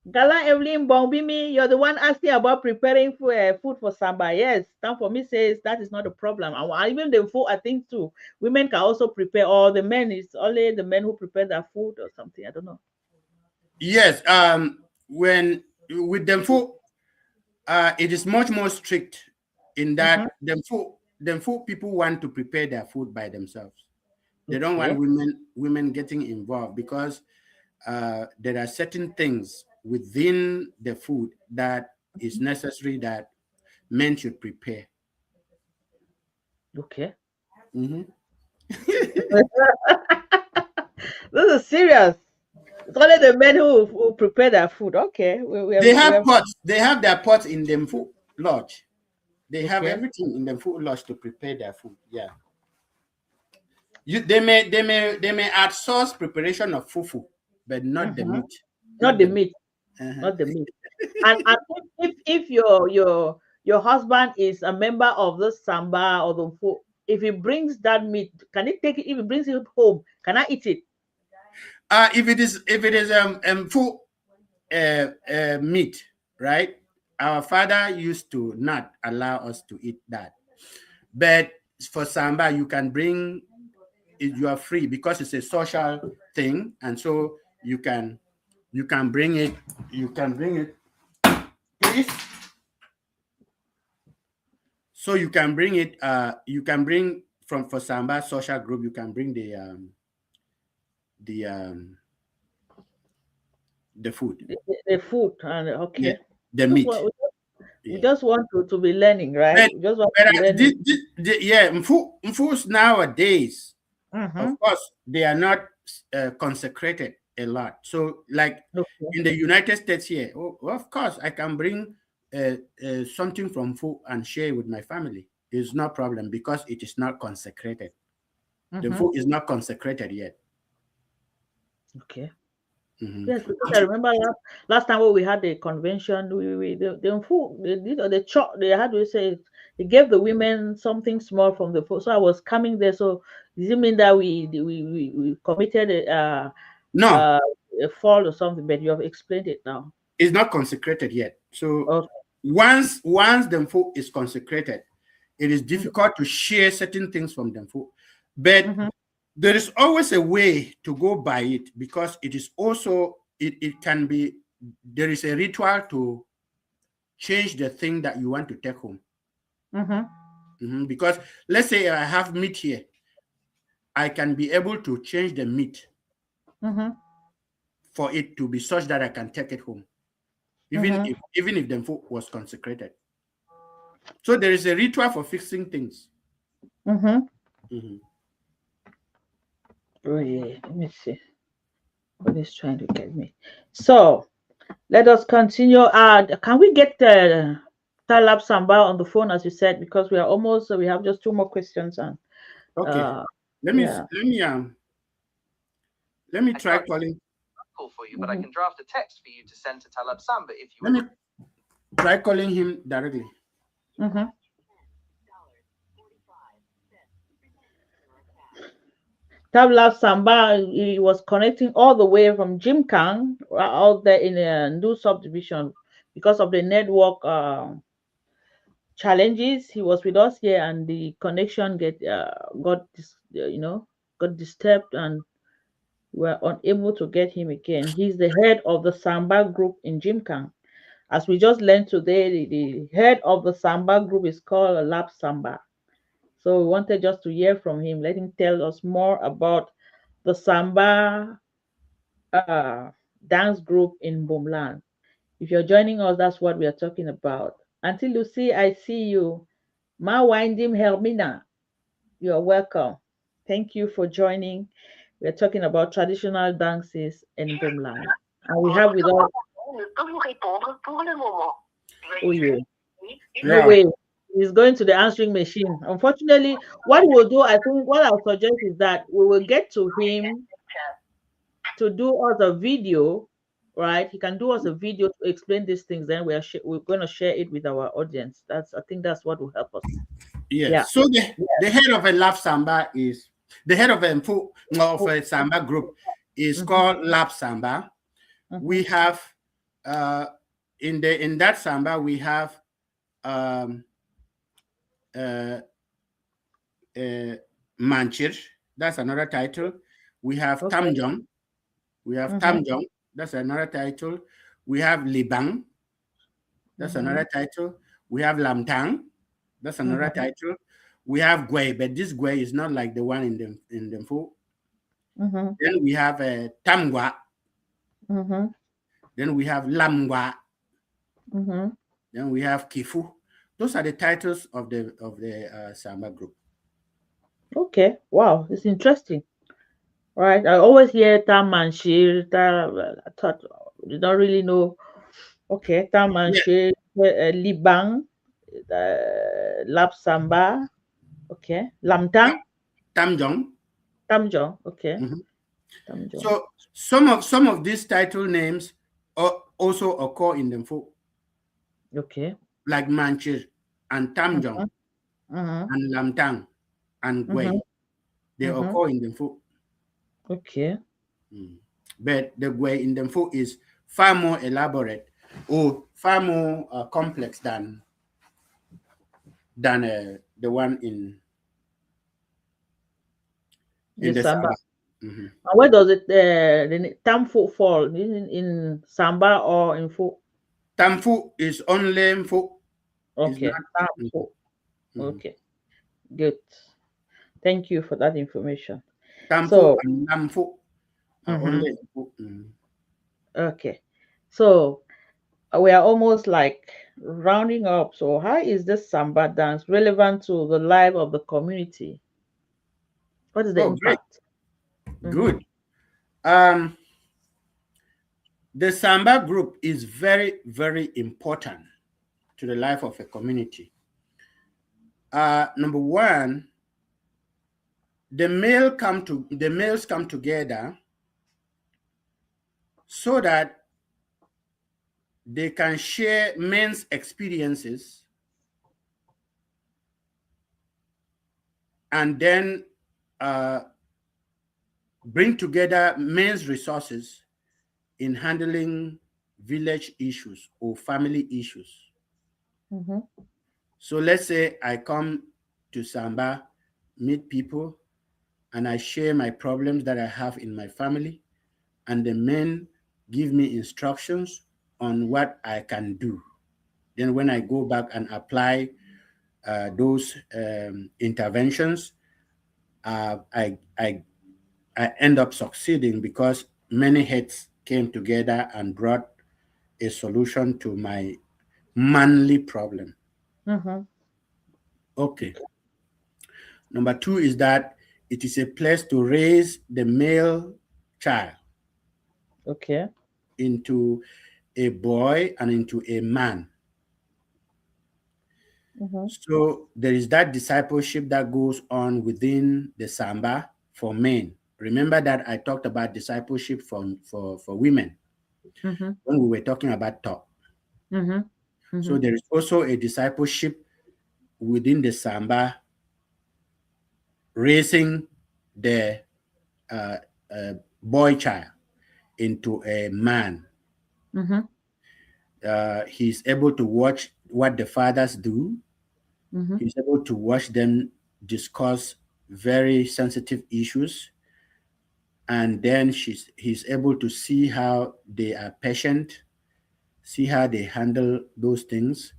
Gala Evelyn Bombimi, you're the one asking about preparing food for samba. Yes, Stand for me says that is not a problem. And even the food, I think too, women can also prepare, or the men, it's only the men who prepare their food or something. I don't know. Yes. When with them food, it is much more strict in Mm-hmm. that them food people want to prepare their food by themselves. They don't want Okay. women getting involved because there are certain things within the food that is necessary that men should prepare. Okay. Mhm. This is serious. It's only the men who prepare their food. Okay. They We have have pots. They have their pots in the food lodge. They have okay. everything in the food lodge to prepare their food. Yeah. They may add sauce preparation of fufu, but not the Mm-hmm. meat. Not Not the the meat. meat. Uh-huh. Not the meat. And if your husband is a member of the samba or the food, if he brings that meat, can he take it? If he brings it home, can I eat it? If it is full meat, right? Our father used to not allow us to eat that, but for samba you can bring it. You are free because it's a social thing, and so you can bring it. You can bring it, please. So you can bring it. You can bring from for samba social group. You can bring the um the food. The food and Yeah, okay. the Just meat. want, we Yeah. just want to be learning, right? But We just want but to be learning. yeah, mfus nowadays, Mm-hmm. of course, they are not consecrated a lot. So, like Okay. in the United States here, of course, I can bring something from food and share with my family. It's no problem because it is not consecrated. The Mm-hmm. food is not consecrated yet. Okay. Mhm. Yes, because I remember last time when we had the convention, the food, the chop, they had to say it, they gave the women something small from the food. So I was coming there. So does it mean that we committed No, uh, a fall or something? But you have explained it now. it's not consecrated yet. So Okay. once the food is consecrated, it is difficult to share certain things from the food. But Mm-hmm. there is always a way to go by it because it is also it can be there is a ritual to change the thing that you want to take home. Mm-hmm. Because let's say I have meat here, I can be able to change the meat Mm-hmm. for it to be such that I can take it home, even Mm-hmm. if the food was consecrated. So there is a ritual for fixing things. Mm-hmm. Mhm. Oh yeah. Let me see. What is trying to get me? So let us continue. Can we get Talab Samba on the phone as you said because we are almost we have just two more questions and Okay, uh let me yeah. let me let me try calling. call for you, but I can draft a text for you to send to Talab Samba if you Let me would. try calling him directly. Mm-hmm. Tabla Samba, he was connecting all the way from Jimkang out there in a new subdivision because of the network challenges. He was with us here, and the connection got disturbed, and we were unable to get him again. He's the head of the Samba group in Jimkang. As we just learned today, the head of the Samba group is called Lab Samba. So we wanted just to hear from him. Let him tell us more about the Samba uh, dance group in Mbumland. If you're joining us, that's what we are talking about. Until Lucy, I see you. Ma Windim Helmina, you're welcome. Thank you for joining. We're talking about traditional dances in Mbumland. And we have with us, Ne peut vous répondre pour le moment. oh Veuillez yeah, no Yeah. way. He's going to the answering machine. Unfortunately, what we'll do, I think what I'll suggest is that we will get to him to do us a video, right? He can do us a video to explain these things. Then we're going to share it with our audience. I think that's what will help us. Yeah. Yes. So the head of a Lap Samba is the head of a Samba group is Mhm, called Lap Samba. We mhm. have in that Samba we have um, uh, Manchir. That's another title. We have Okay. Tamjong. We have Mhm, Tamjong. That's another title. We have Libang. That's mhm, another title. We have Lamtang. That's another mhm, title. We have Gui, but this Gui is not like the one in the Fu. mhm, Then we have Tamgwa. mhm, Then we have Lamgwa. mhm. Then we have Kifu. Those are the titles of the Samba group. Okay. Wow, it's interesting. Right. I always hear Tam and Shir. I thought you don't really know. Okay, Tam and Yeah, Shir, Libang, Lap Samba. Okay, Lamtang, Tamjong. Tamjong. Okay, Mhm. Tamjong. So some of these title names also occur in the Fu, Okay. like Manchir and Tamjong Mhm, mhm, and Lamtang and Gui. mhm, They mhm. occur in the Fu. Okay. Mm. But the way in the food is far more elaborate or far more complex than the one in The the Samba. Saba. Mhm. And where does it the Tamfo fall in Samba or in Fo? Tamfu is only food. Is Okay, not. Mhm, Tamfo. mhm. Okay, good. Thank you for that information. Tamfu So, and Lamfu are mhm, only food. Mhm. okay. So we are almost like rounding up. So how is this Samba dance relevant to the life of the community? What is the Oh, great, impact? Mm-hmm. good. Um, the Samba group is very, very important to the life of a community. Number one, the males come together so that they can share men's experiences and then uh, bring together men's resources in handling village issues or family issues. Mm-hmm. So let's say I come to Samba, meet people, and I share my problems that I have in my family, and the men give me instructions on what I can do. Then when I go back and apply those interventions, I end up succeeding because many heads came together and brought a solution to my manly problem. Mm-hmm. Okay. Number two is that it is a place to raise the male child Okay. into a boy and into a man. Mm-hmm. So there is that discipleship that goes on within the Samba for men. Remember that I talked about discipleship for women when we were talking about talk. So there is also a discipleship within the Samba, raising the uh, boy child into a man. He's able to watch what the fathers do. He's able to watch them discuss very sensitive issues, and then he's able to see how they are patient, see how they handle those things,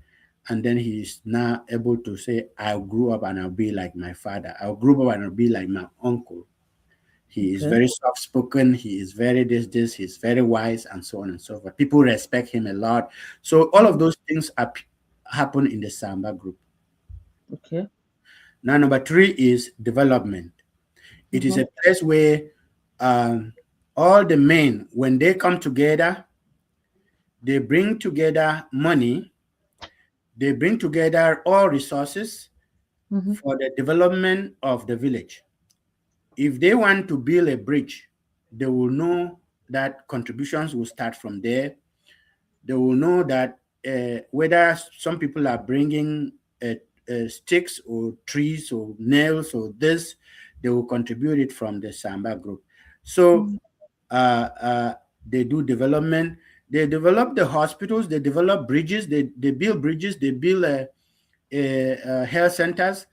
and then he's now able to say, "I'll grow up and I'll be like my father. I'll grow up and I'll be like my uncle." He is very soft spoken. He is very this. He's very wise, and so on and so forth. People respect him a lot. So all of those things happen in the Samba group. Okay. Now, number 3 is development. It is a place where all the men, when they come together, they bring together money, they bring together all resources for the development of the village. If they want to build a bridge, they will know that contributions will start from there. They will know that whether some people are bringing sticks or trees or nails or this, they will contribute it from the Samba group. So they do development. They develop the hospitals. They develop bridges. They build bridges. They build health centers,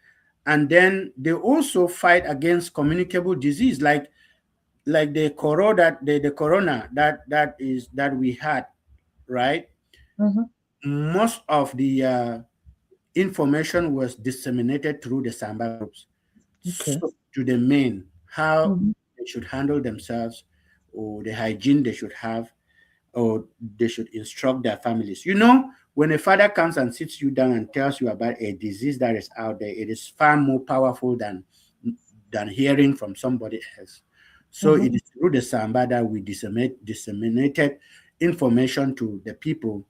and then they also fight against communicable disease like the corona that we had, right? Most of the information was disseminated through the Samba groups to the men, how they should handle themselves, or the hygiene they should have, or they should instruct their families. When a father comes and sits you down and tells you about a disease that is out there, it is far more powerful than hearing from somebody else. So it is through the Samba that we disseminated information to the people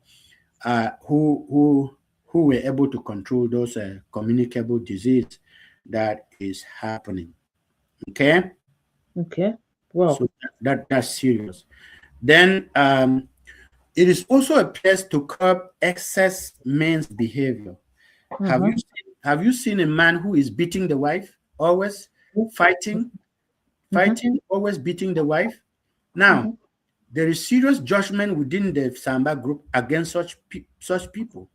who were able to control those communicable disease that is happening. Okay. Wow. So that's serious. Then it is also a place to curb excess men's behavior. Have you seen a man who is beating the wife, always fighting, always beating the wife? Now, there is serious judgment within the Samba group against such people.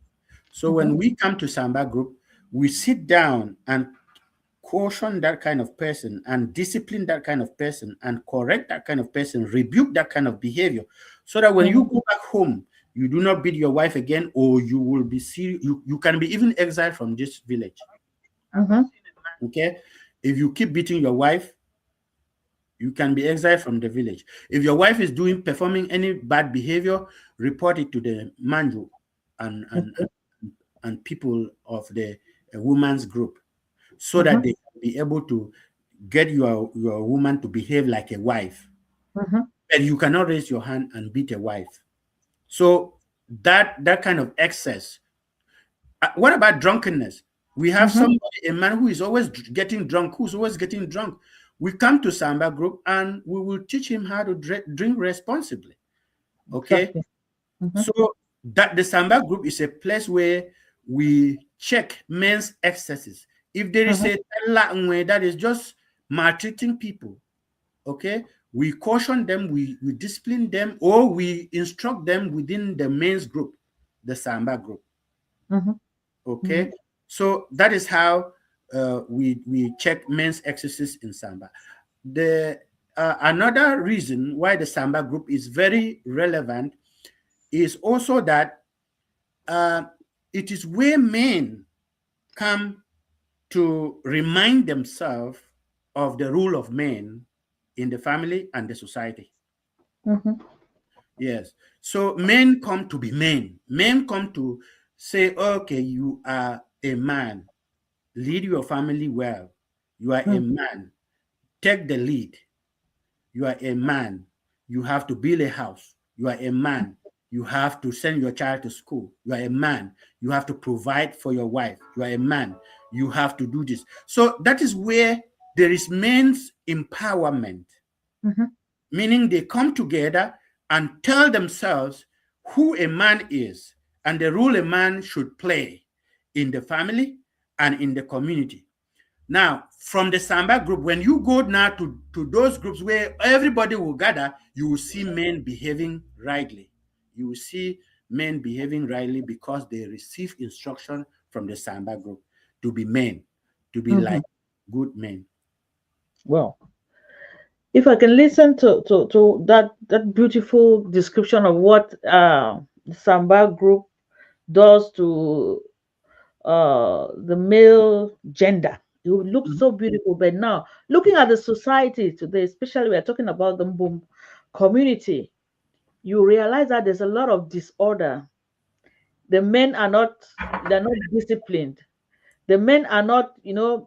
So when we come to Samba group, we sit down and caution that kind of person and discipline that kind of person and correct that kind of person, rebuke that kind of behavior, so that when you go back home, you do not beat your wife again, or you will be serious. You can be even exiled from this village. Okay, if you keep beating your wife, you can be exiled from the village. If your wife is performing any bad behavior, report it to the manju and people of the women's group, so that they can be able to get your woman to behave like a wife. But you cannot raise your hand and beat a wife. So that kind of excess. What about drunkenness? We have a man who is always getting drunk, We come to Samba group and we will teach him how to drink responsibly. Okay. Exactly. So that the Samba group is a place where we check men's excesses. If there is a Tela that is just maltreating people, okay, we caution them, we discipline them, or we instruct them within the men's group, the Samba group. Okay, so that is how we check men's excesses in Samba. The another reason why the Samba group is very relevant is also that it is where men come to remind themselves of the role of men in the family and the society. Yes. So men come to be men. Men come to say, okay, you are a man. Lead your family well. You are a man. Take the lead. You are a man. You have to build a house. You are a man. You have to send your child to school. You are a man. You have to provide for your wife. You are a man. You have to do this. So that is where there is men's empowerment, meaning they come together and tell themselves who a man is and the role a man should play in the family and in the community. Now, from the Samba group, when you go now to those groups where everybody will gather, you will see men behaving rightly. You will see men behaving rightly because they receive instruction from the Samba group to be men, to be like good men. Well, if I can listen to that beautiful description of what the Samba group does to the male gender, it would look so beautiful. But now, looking at the society today, especially we are talking about the Mbum community, you realize that there's a lot of disorder. The men are not, they're not disciplined. The men are not,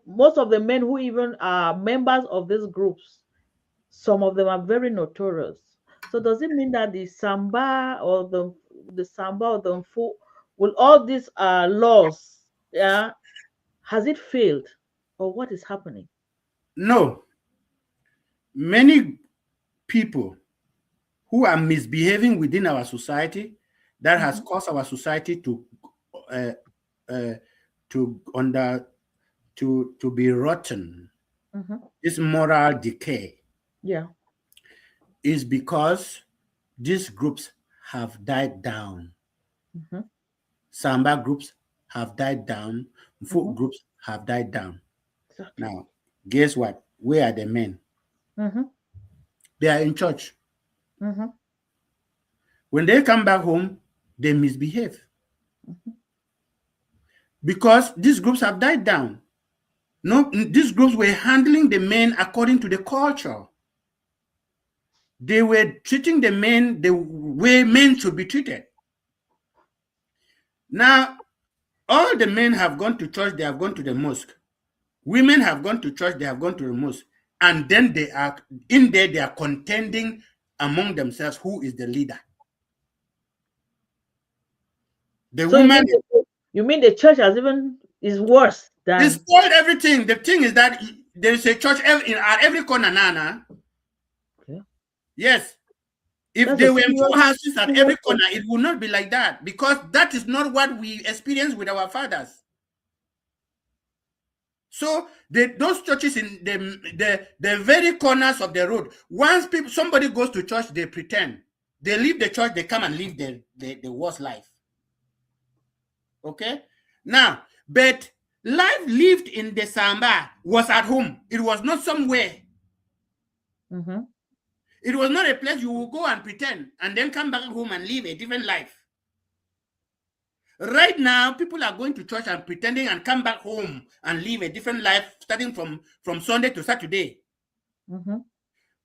most of the men who even are members of these groups, some of them are very notorious. So does it mean that the Samba or the Samba or the Mfu, with all these laws, yeah, has it failed, or what is happening? No, many people who are misbehaving within our society that has caused our society to uh, uh, under to be rotten, this moral decay, Yeah. is because these groups have died down. Samba groups have died down. Folk groups have died down. Exactly. Now, guess what? Where are the men? They are in church. When they come back home, they misbehave. Because these groups have died down. No, these groups were handling the men according to the culture. They were treating the men the way men should be treated. Now, all the men have gone to church, they have gone to the mosque. Women have gone to church, they have gone to the mosque. And then they are in there, they are contending among themselves who is the leader. The So woman, you mean the church is worse they than spoiled everything. The thing is that there is a church at every corner, Nana. Okay. Yes. If That's a there were serious, two houses at serious every corner, it would not be like that, because that is not what we experienced with our fathers. So those churches in the very corners of the road, once somebody goes to church, they pretend. They leave the church, they come and live the worst life. Okay? Now, but life lived in the Samba was at home. It was not somewhere. It was not a place you will go and pretend and then come back home and live a different life. Right now, people are going to church and pretending and come back home and live a different life starting from Sunday to Saturday.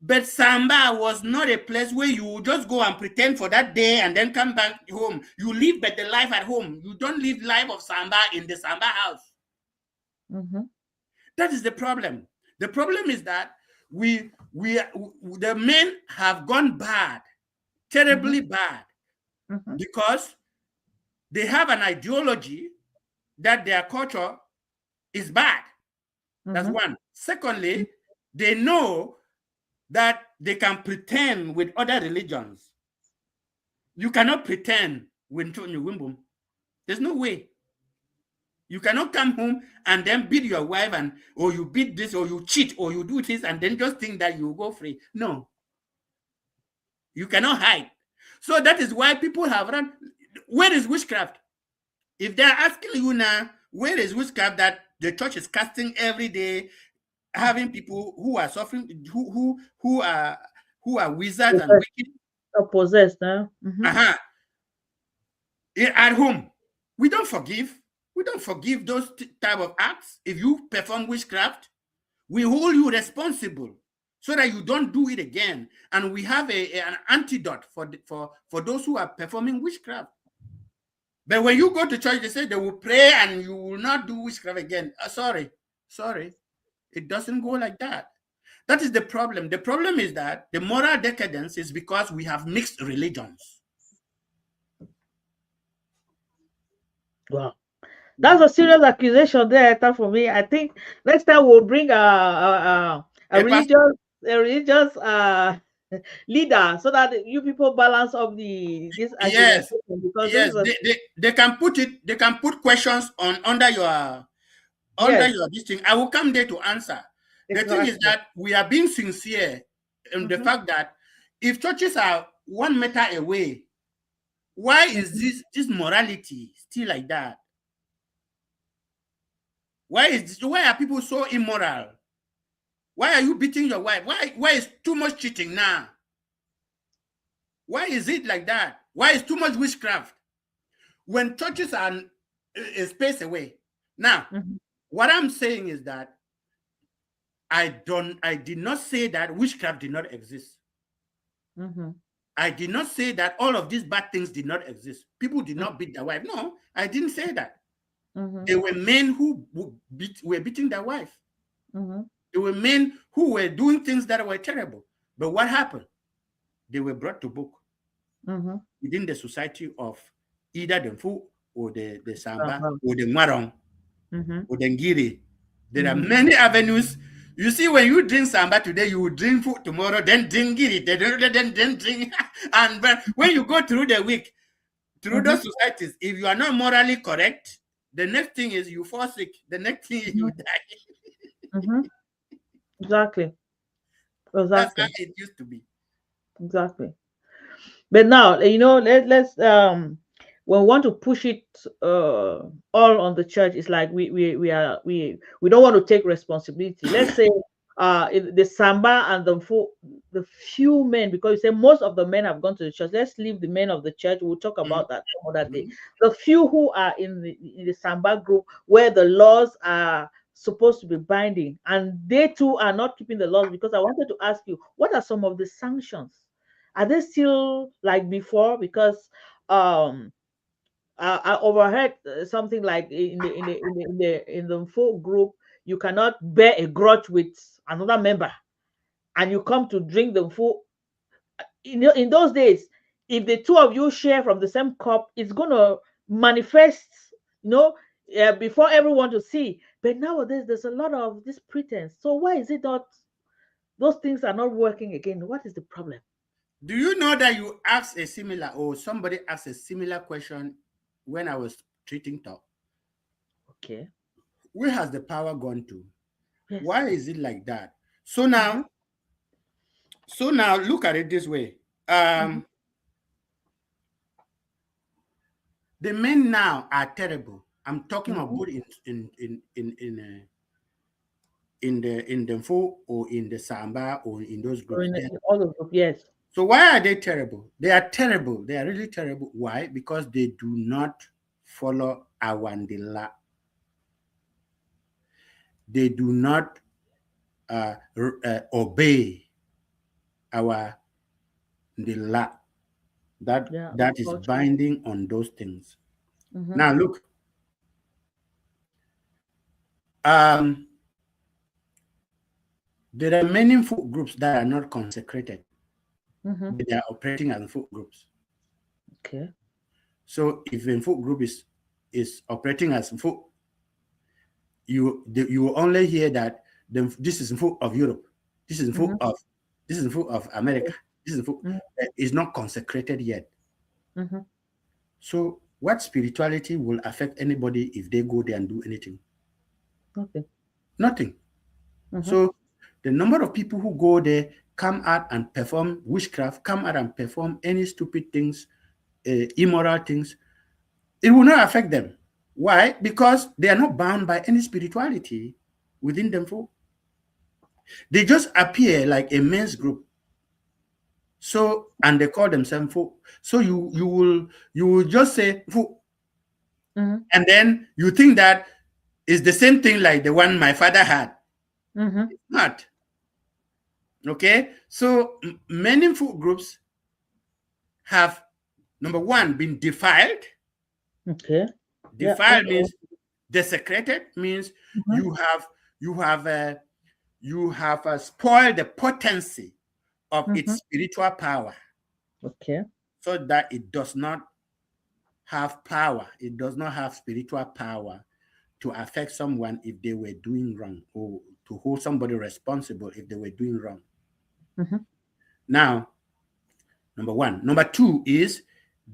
But Samba was not a place where you just go and pretend for that day and then come back home. You live better life at home. You don't live life of Samba in the Samba house. That is the problem. The problem is that the men have gone bad, terribly bad, because they have an ideology that their culture is bad. That's one. Secondly, they know that they can pretend with other religions. You cannot pretend with Wimbum. There's no way. You cannot come home and then beat your wife, or you beat this, or you cheat, or you do this, and then just think that you go free. No. You cannot hide. So that is why people have run. Where is witchcraft? If they're asking you now, where is witchcraft that the church is casting every day, having people who are suffering, who are wizards and wicked, possessed, huh? At home, we don't forgive. We don't forgive those type of acts. If you perform witchcraft, we hold you responsible so that you don't do it again. And we have an antidote for those who are performing witchcraft. But when you go to church, they say they will pray and you will not do witchcraft again. Sorry. It doesn't go like that. That is the problem. The problem is that the moral decadence is because we have mixed religions. Wow. That's a serious accusation there, Ethan, for me. I think next time we'll bring a A pastor. religious leader so that you people balance of this Yes, argumentation, because this yes. is a They can put it. They can put questions on under yes, your this thing. I will come there to answer. The thing is exactly. that we are being sincere in the Mm-hmm, fact that if churches are 1 meter away, why is mm-hmm, this morality still like that? Why are people so immoral? Why are you beating your wife? Why is too much cheating now? Why is it like that? Why is too much witchcraft when churches are a space away? Now, mm-hmm, what I'm saying is that I did not say that witchcraft did not exist. mm-hmm, I did not say that all of these bad things did not exist. People did not beat their wife. No, I didn't say that. mm-hmm, There were men who were beating their wife. mm-hmm, There were men who were doing things that were terrible. But what happened? They were brought to book mm-hmm. within the society of either the Fu or the Samba Uh-huh. or the Marong Mm-hmm, or the Ngiri. There are mm-hmm, many avenues. You see, when you drink Samba today, you will drink food tomorrow, then drink Ngiri, then drink. And when you go through the week, through mm-hmm, those societies, if you are not morally correct, the next thing is you fall sick. The next thing is mm-hmm, you die. mm-hmm. Exactly. That's how Exactly. it used to be. Exactly. But now, let's when we want to push it all on the church, it's like we don't want to take responsibility. Let's say the Samba and the few men, because you say most of the men have gone to the church. Let's leave the men of the church. We'll talk Mhm, about that some other day. mhm, The few who are in the Samba group, where the laws are supposed to be binding, and they too are not keeping the laws. Because I wanted to ask you, what are some of the sanctions? Are they still like before? Because um I overheard something like in the folk group, you cannot bear a grudge with another member, and you come to drink the full. In those days, if the two of you share from the same cup, it's gonna manifest, you know, before everyone to see. But nowadays, there's a lot of this pretense. So why is it not? Those things are not working again. What is the problem? Do you know that you asked a similar, or somebody asked a similar question when I was treating talk? Okay. Where has the power gone to? Yes. Why is it like that? So Mm-hmm. now, look at it this way. Mm-hmm. The men now are terrible. I'm talking Mm-hmm. about in the Fo or in the Samba or in those Or groups. in all of them, yes. So why are they terrible? They are terrible. They are really terrible. Why? Because they do not follow Awandila. They do not obey our the law Yeah, our that is culture. binding on those things. Mm-hmm. Now look, um, there are many food groups that are not consecrated, Mm-hmm. but they are operating as food groups. Okay. So if a food group is operating as food, you will only hear that this is food of Europe, this is food Mm-hmm. of America, this is food Mm-hmm. is not consecrated yet. Mm-hmm. So what spirituality will affect anybody if they go there and do anything? Okay. Nothing. Mm-hmm. So the number of people who go there, come out and perform witchcraft, come out and perform any stupid things, immoral things, it will not affect them. Why? Because they are not bound by any spirituality within them. They just appear like a men's group. So and they call themselves folk. So you will just say folk, Mm-hmm. and then you think that is the same thing like the one my father had. Mm-hmm. It's not. Okay. So many folk groups have, number one, been defiled. Okay. Yeah. Defiled means desecrated, means Mm-hmm. you have you have spoiled the potency of its Mm-hmm. spiritual power, Okay. so that it does not have power. It does not have spiritual power to affect someone if they were doing wrong, or to hold somebody responsible if they were doing wrong. Now, number one. Number two is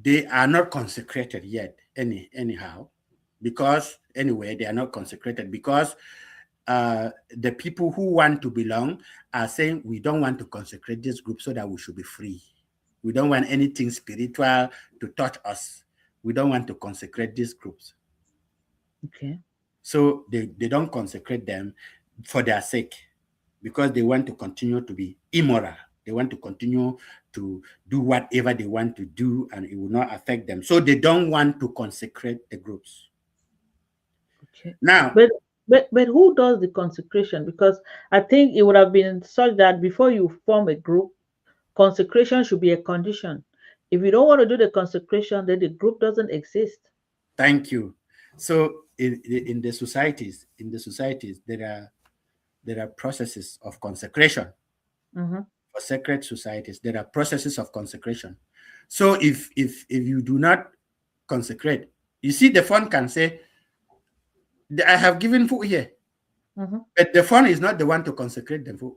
they are not consecrated yet, anyhow, because anyway, they are not consecrated because the people who want to belong are saying we don't want to consecrate this group so that we should be free. We don't want anything spiritual to touch us. We don't want to consecrate these groups. Okay. So they don't consecrate them for their sake, because they want to continue to be immoral. They want to continue to do whatever they want to do, and it will not affect them. So they don't want to consecrate the groups. Okay. Now, but who does the consecration? Because I think it would have been such that before you form a group, consecration should be a condition. If you don't want to do the consecration, then the group doesn't exist. thank you. So in the societies, there are processes of consecration. For sacred societies, there are processes of consecration. So if you do not consecrate, you see, the fund can say, I have given food here, but the fund is not the one to consecrate the food.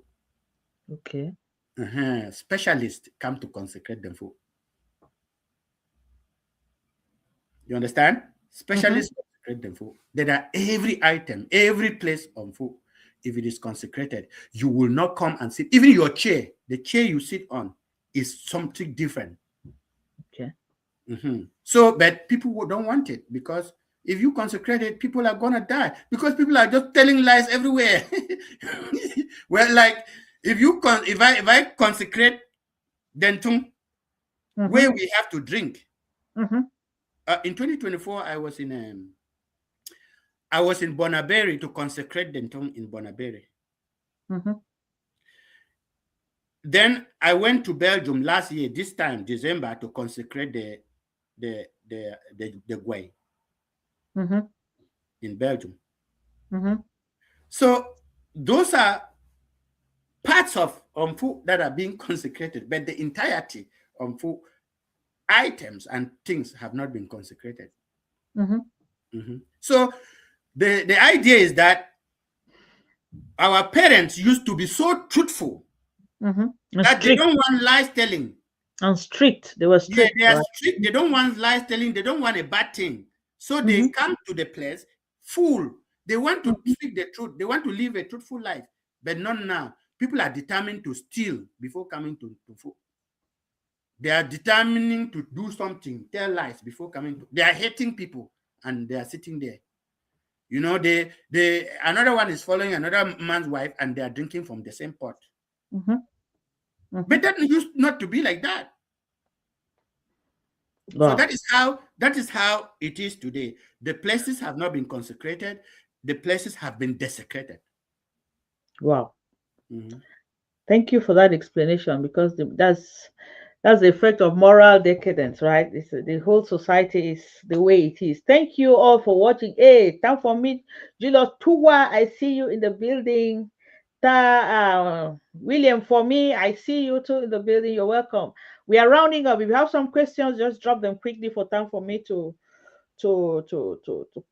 Okay. Specialists come to consecrate the food. You understand? Specialists consecrate the food. There are every item, every place on food. If it is consecrated, you will not come and sit. Even your chair, the chair you sit on, is something different. Okay. So, but people don't want it, because if you consecrate it, people are gonna die, because people are just telling lies everywhere. Well, like if I consecrate Dentung, where we have to drink. In 2024, I was in Bonaberry to consecrate Dentung in Bonaberry. Then I went to Belgium last year, this time December, to consecrate the Gwei in Belgium. So those are parts of food that are being consecrated, but the entirety of food items and things have not been consecrated. So the idea is that our parents used to be so truthful that they don't want lies telling. And strict. They were strict. Yeah, they are strict. They don't want lies telling. They don't want a bad thing. So they come to the place full. They want to speak the truth. They want to live a truthful life. But not now. People are determined to steal before coming to food. They are determining to do something, tell lies before coming to. They are hating people, and they are sitting there. You know, another one is following another man's wife, and they are drinking from the same pot. But that used not to be like that. Wow. So that is how it is today. The places have not been consecrated. The places have been desecrated. Wow. Thank you for that explanation, because that's the effect of moral decadence, right? The whole society is the way it is. Thank you all for watching. Hey, time for me, Julius Tuwa, I see you in the building. William, for me, I see you too in the building. You're welcome. We are rounding up. If you have some questions, just drop them quickly for time for me to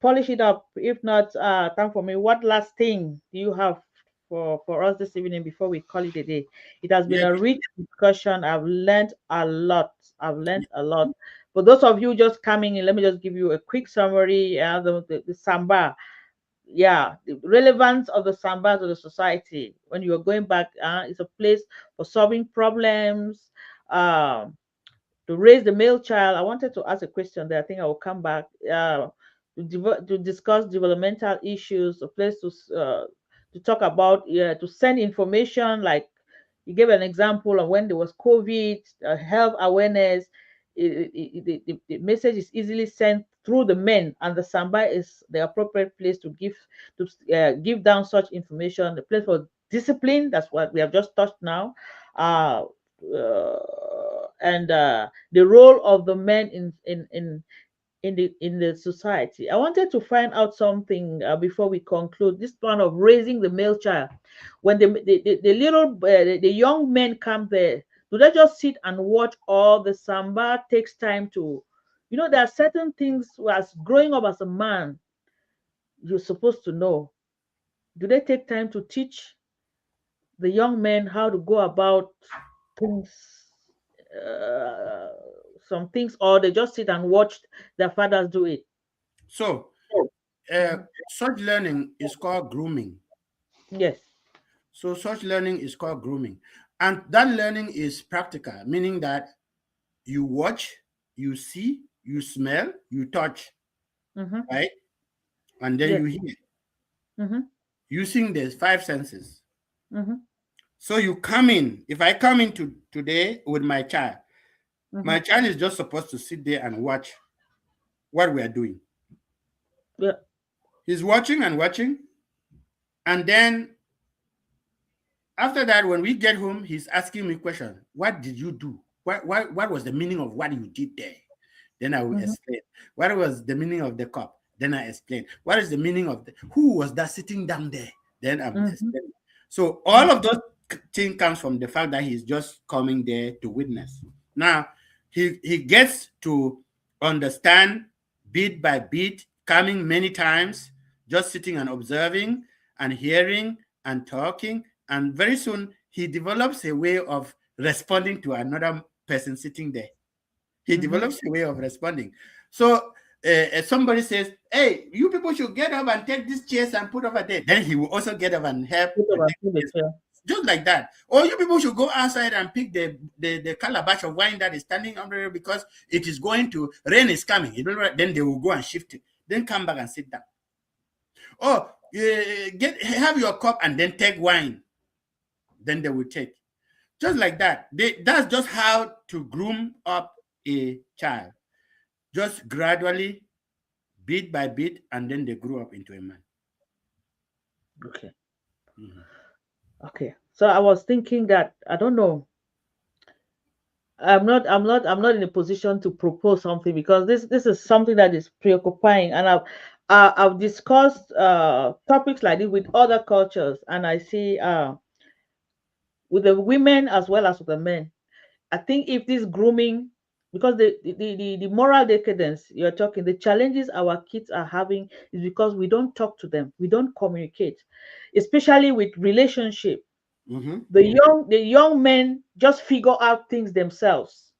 polish it up. If not, time for me. What last thing do you have for us this evening before we call it a day? It has been a rich discussion. I've learned a lot. For those of you just coming in, let me just give you a quick summary. The Samba, the relevance of the Samba to the society. When you are going back, it's a place for solving problems, to raise the male child. I wanted to ask a question there. I think I will come back to discuss developmental issues, a place to talk about, to send information. Like you gave an example of when there was COVID, health awareness. The message is easily sent through the men, and the Samba is the appropriate place to give down such information. The place for discipline. That's what we have just touched now. And the role of the men in the society. I wanted to find out something before we conclude this plan of raising the male child. When the young men come there, do they just sit and watch, or the Samba takes time to, there are certain things as growing up as a man, you're supposed to know. Do they take time to teach the young men how to go about things, uh, some things, or they just sit and watch their fathers do it? So, Mhm. such learning is called grooming. Yes. So, such learning is called grooming. And that learning is practical, meaning that you watch, you see, you smell, you touch, Mm-hmm. right? And then Yes. you hear, Mm-hmm. using the five senses. Mm-hmm. So you come in. If I come in today with Mm-hmm. my child is just supposed to sit there and watch what we are doing. Yeah. He's watching and watching. And then after that, when we get home, he's asking me questions. What did you do? What was the meaning of what you did there? Then I will Mm-hmm. explain. What was the meaning of the cup? Then I explain. What is the meaning of who was that sitting down there? Then I'm Mm-hmm. explaining. So all of those things comes from the fact that he's just coming there to witness. Now he gets to understand bit by bit, coming many times, just sitting and observing and hearing and talking, and very soon he develops a way of responding to another person sitting there. He Mm-hmm. develops a way of responding. So somebody says, "Hey, you people should get up and take these chairs and put over there." Then he will also get up and help Put and over take to the chairs, chair. just like that. Or you people should go outside and pick the calabash of wine that is standing under there because it is going to rain is coming. Then they will go and shift it. Then come back and sit down. Oh, have your cup and then take wine. Then they will take. Just like that. That's just how to groom up a child. Just gradually, bit by bit, and then they grew up into a man. Okay. Mhm. Okay. So I was thinking that I don't know. I'm not in a position to propose something because this is something that is preoccupying, and I've discussed topics like this with other cultures, and I see with the women as well as with the men. I think if this grooming, because the moral decadence you're talking, the challenges our kids are having is because we don't talk to them, we don't communicate, especially with relationship. Mm-hmm. The young men just figure out things themselves.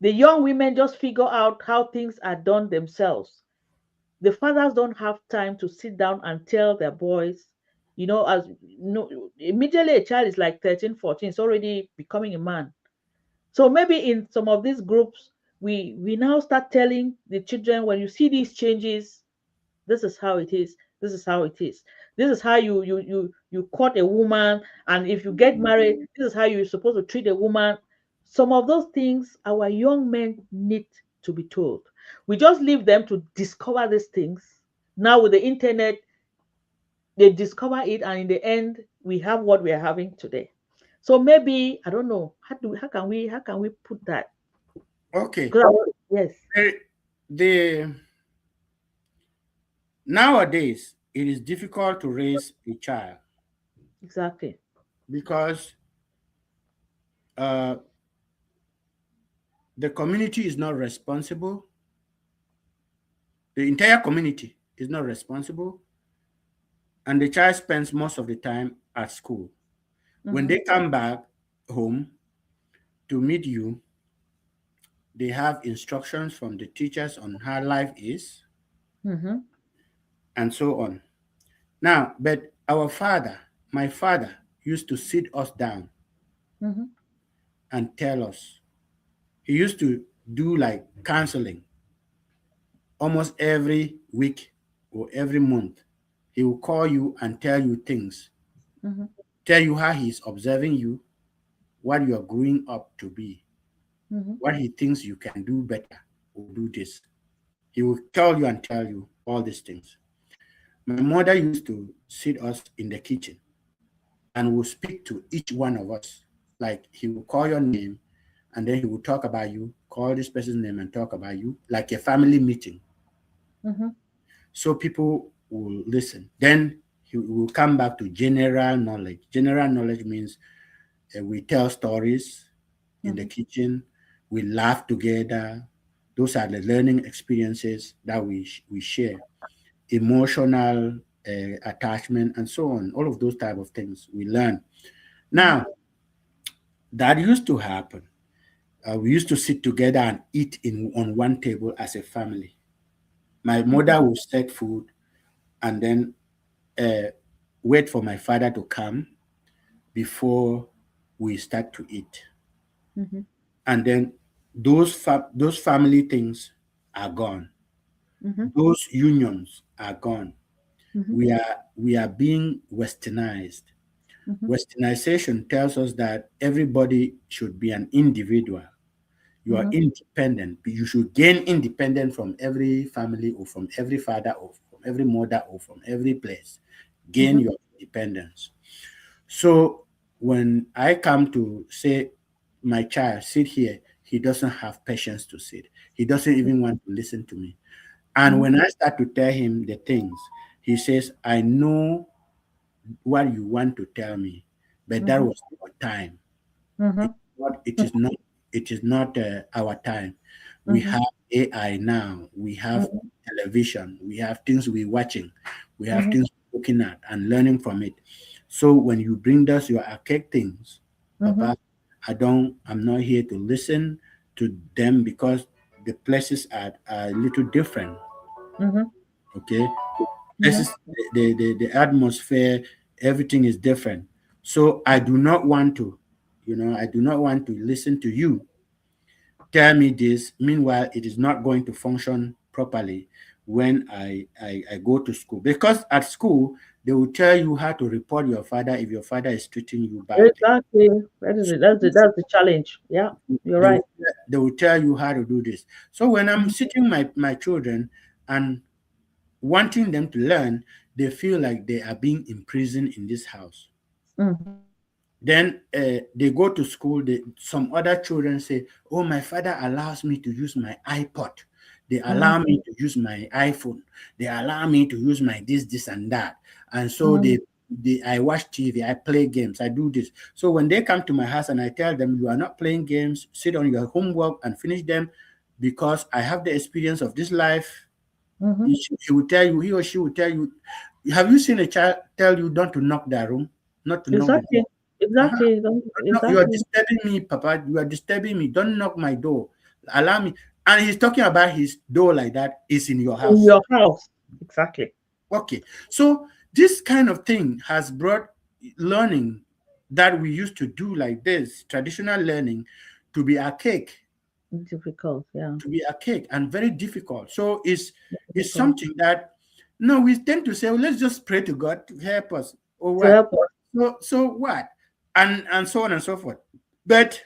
The young women just figure out how things are done themselves. The fathers don't have time to sit down and tell their boys, as immediately a child is like 13, 14, it's already becoming a man. So maybe in some of these groups, we now start telling the children, when you see these changes, this is how it is. This is how it is. This is how you court a woman, and if you get married, this is how you're supposed to treat a woman. Some of those things our young men need to be told. We just leave them to discover these things. Now with the internet, they discover it, and in the end, we have what we are having today. So maybe I don't know how can we put that? Okay. Because yes, The, the nowadays it is difficult to raise a child exactly. because uh, the community is not responsible. The entire community is not responsible, and the child spends most of the time at school. When Mm-hmm. they come back home to meet you, they have instructions from the teachers on how life is Mm-hmm. and so on. Now, but my father, used to sit us down Mm-hmm. and tell us. He used to do like counseling almost every week or every month. He will call you and tell you things, Mm-hmm. tell you how he's observing you, what you are growing up to be, Mm-hmm. what he thinks you can do better or do this. He will call you and tell you all these things. My mother used to sit us in the kitchen and will speak to each one of us. Like he will call your name and then he will talk about you, call this person's name and talk about you, like a family meeting. Mm-hmm. So people will listen. Then he will come back to general knowledge. General knowledge means we tell stories in the Mm-hmm. kitchen, we laugh together. Those are the learning experiences that we share. emotional attachment, and so on. All of those type of things we learn. Mhm. Now, that used to happen. We used to sit together and eat in on one table as a family. My Mhm. mother would set food and then uh, wait for my father to come before we start to eat. Mhm. And then those family things are gone. Mhm. Those unions are gone. Mhm. We are being westernized. Mhm. Westernization tells us that everybody should be an individual. You are Mhm. independent. You should gain independence from every family or from every father or from every mother or from every place. Gain Mhm. your independence. So when I come to say, my child, sit here, he doesn't have patience to sit. He doesn't even want to listen to me. And Mhm. when I start to tell him the things, he says, I know what you want to tell me, but that Mhm. was our time. Mhm. It is not. It is not our time. We Mhm. have AI now. We have Mhm. television. We have things we're watching. We have Mhm. things we're looking at and learning from it. So when you bring us your archaic things, Mhm. Papa, I'm not here to listen to them because the places are a little different. Mhm. Okay, this Mhm. is the atmosphere. Everything is different. So I do not want to, I do not want to listen to you tell me this. Meanwhile, it is not going to function properly when I go to school. Because at school, they will tell you how to report your father if your father is treating you badly. Exactly. That is So it. That's the challenge. Yeah, you're they right. will, they will tell you how to do this. So when I'm Mhm. sitting my children and wanting them to learn, they feel like they are being imprisoned in this house. Mhm. Then they go to school. Some other children say, "Oh, my father allows me to use my iPod. They Mhm. allow me to use my iPhone. They allow me to use my this and that." And so Mhm. I watch TV. I play games. I do this. So when they come to my house and I tell them, "You are not playing games. Sit on your homework and finish them," because I have the experience of this life. Mhm. He will tell you. He or she will tell you. Have you seen a child tell you not to knock their room, not to knock the Exactly. door? Uh-huh. Exactly. No, you are Exactly. disturbing me, Papa. You are disturbing me. Don't knock my door. Allow me. And he's talking about his door like that is in your In house. your house. Exactly. Okay. So this kind of thing has brought learning that we used to do like this, traditional learning, to be archaic, Difficult. Yeah. and very difficult. So it's Difficult. something that no, we tend to say, well, let's just pray to God to help us, or To what? help us. So what? And so on and so forth. But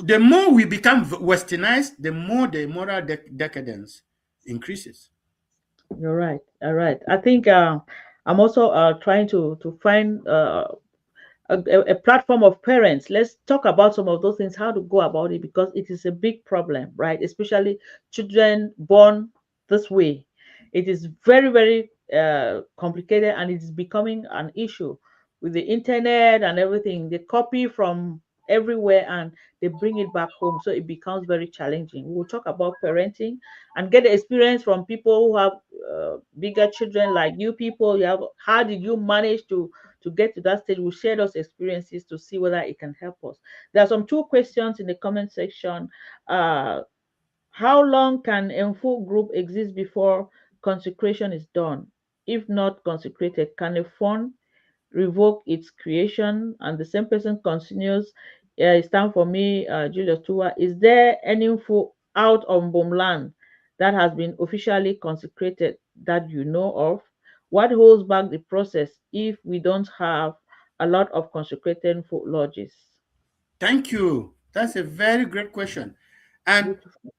the more we become westernized, the more the moral decadence increases. You're right. All right. I think I'm also trying to find a platform of parents. Let's talk about some of those things, how to go about it, because it is a big problem, right? Especially children born this way. It is very, very complicated, and it is becoming an issue with the internet and everything. They copy from everywhere and they bring it back home. So it becomes very challenging. We'll talk about parenting and get the experience from people who have bigger children like you people. You have, how did you manage to get to that stage? We'll share those experiences to see whether it can help us. There are some two questions in the comment section. Uh, how long can a full group exist before consecration is done? If not consecrated, can a fund revoke its creation? And the same person continues, it's time for me, Julius Tua. Is there any info out on Mbumland that has been officially consecrated that you know of? What holds back the process if we don't have a lot of consecrated folk lodges? Thank you. That's a very great question. And Beautiful.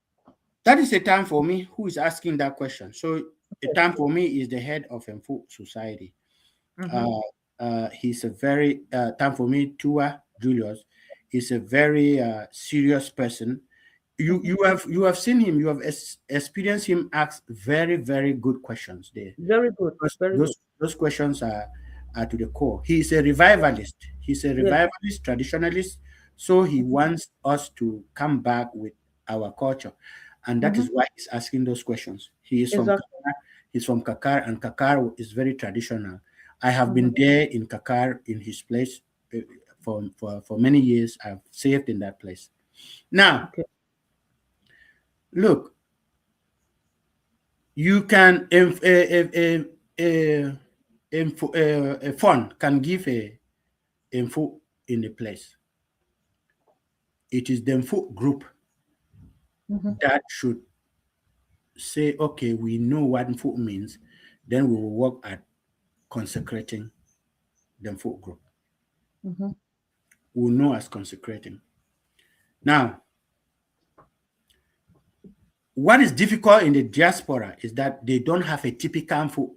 that is a time for me who is asking that question. So a time for me is the head of Info Society. Mm-hmm. Uh, he's a very time for me. Tua Julius is a very serious person. You Mm-hmm. you have seen him. You have experienced him ask very very good questions there. Very good. Because Very good. those questions are to the core. He is a revivalist. He's a Yes. revivalist, traditionalist. So he Mm-hmm. wants us to come back with our culture, and that Mm-hmm. is why he's asking those questions. He is from Exactly. Ghana. He's from Kakar, and Kakar is very traditional. I have been there in Kakar in his place for many years. I've saved in that place. Now, Okay. look, you can a fund can give a info in a place. It is the info group that should say, okay, we know what info means, then we will work at consecrating the info group. We'll know as consecrating. Now, what is difficult in the diaspora is that they don't have a typical food.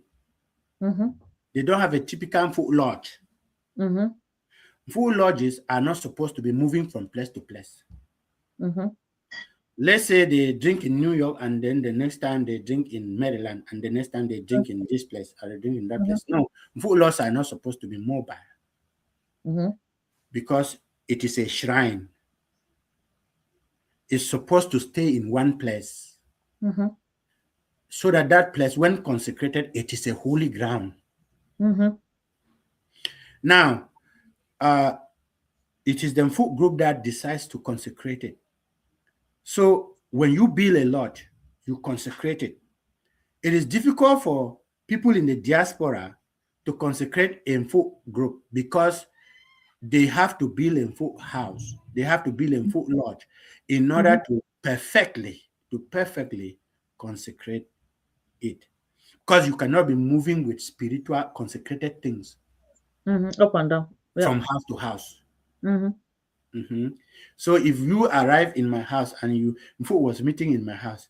They don't have a typical food lodge. Food lodges are not supposed to be moving from place to place. Let's say they drink in New York, and then the next time they drink in Maryland, and the next time they drink in this place, or they drink in that place. No, food lodges are not supposed to be mobile because it is a shrine. It's supposed to stay in one place so that that place, when consecrated, it is a holy ground. Now, it is the food group that decides to consecrate it. So when you build a lodge, you consecrate it. It is difficult for people in the diaspora to consecrate a food group because they have to build a food house. They have to build a food lodge in order to perfectly consecrate it. Because you cannot be moving with spiritual consecrated things Up and down. Yeah. from house to house. So if you arrive in my house and you was meeting in my house,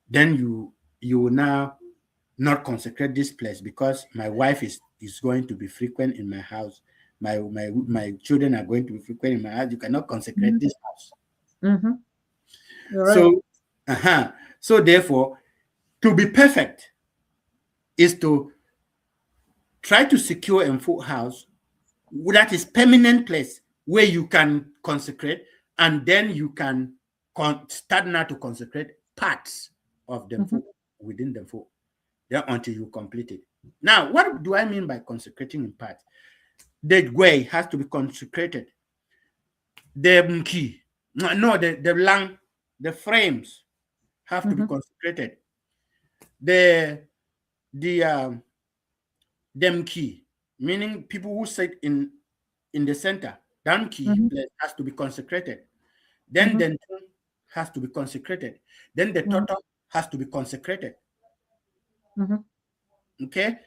then you will now not consecrate this place because my wife is going to be frequent in my house. My children are going to be frequent in my house. You cannot consecrate this house. You're right. So therefore, to be perfect is to try to secure a full house that is permanent place where you can consecrate, and then you can start now to consecrate parts of the food within the food, then until you complete it. Now, what do I mean by consecrating in parts? The way has to be consecrated. The key, the lang, the frames have to be consecrated. The them key, meaning people who sit in the center, down key has to be consecrated. Then the has to be consecrated. Then the total has to be consecrated. Okay,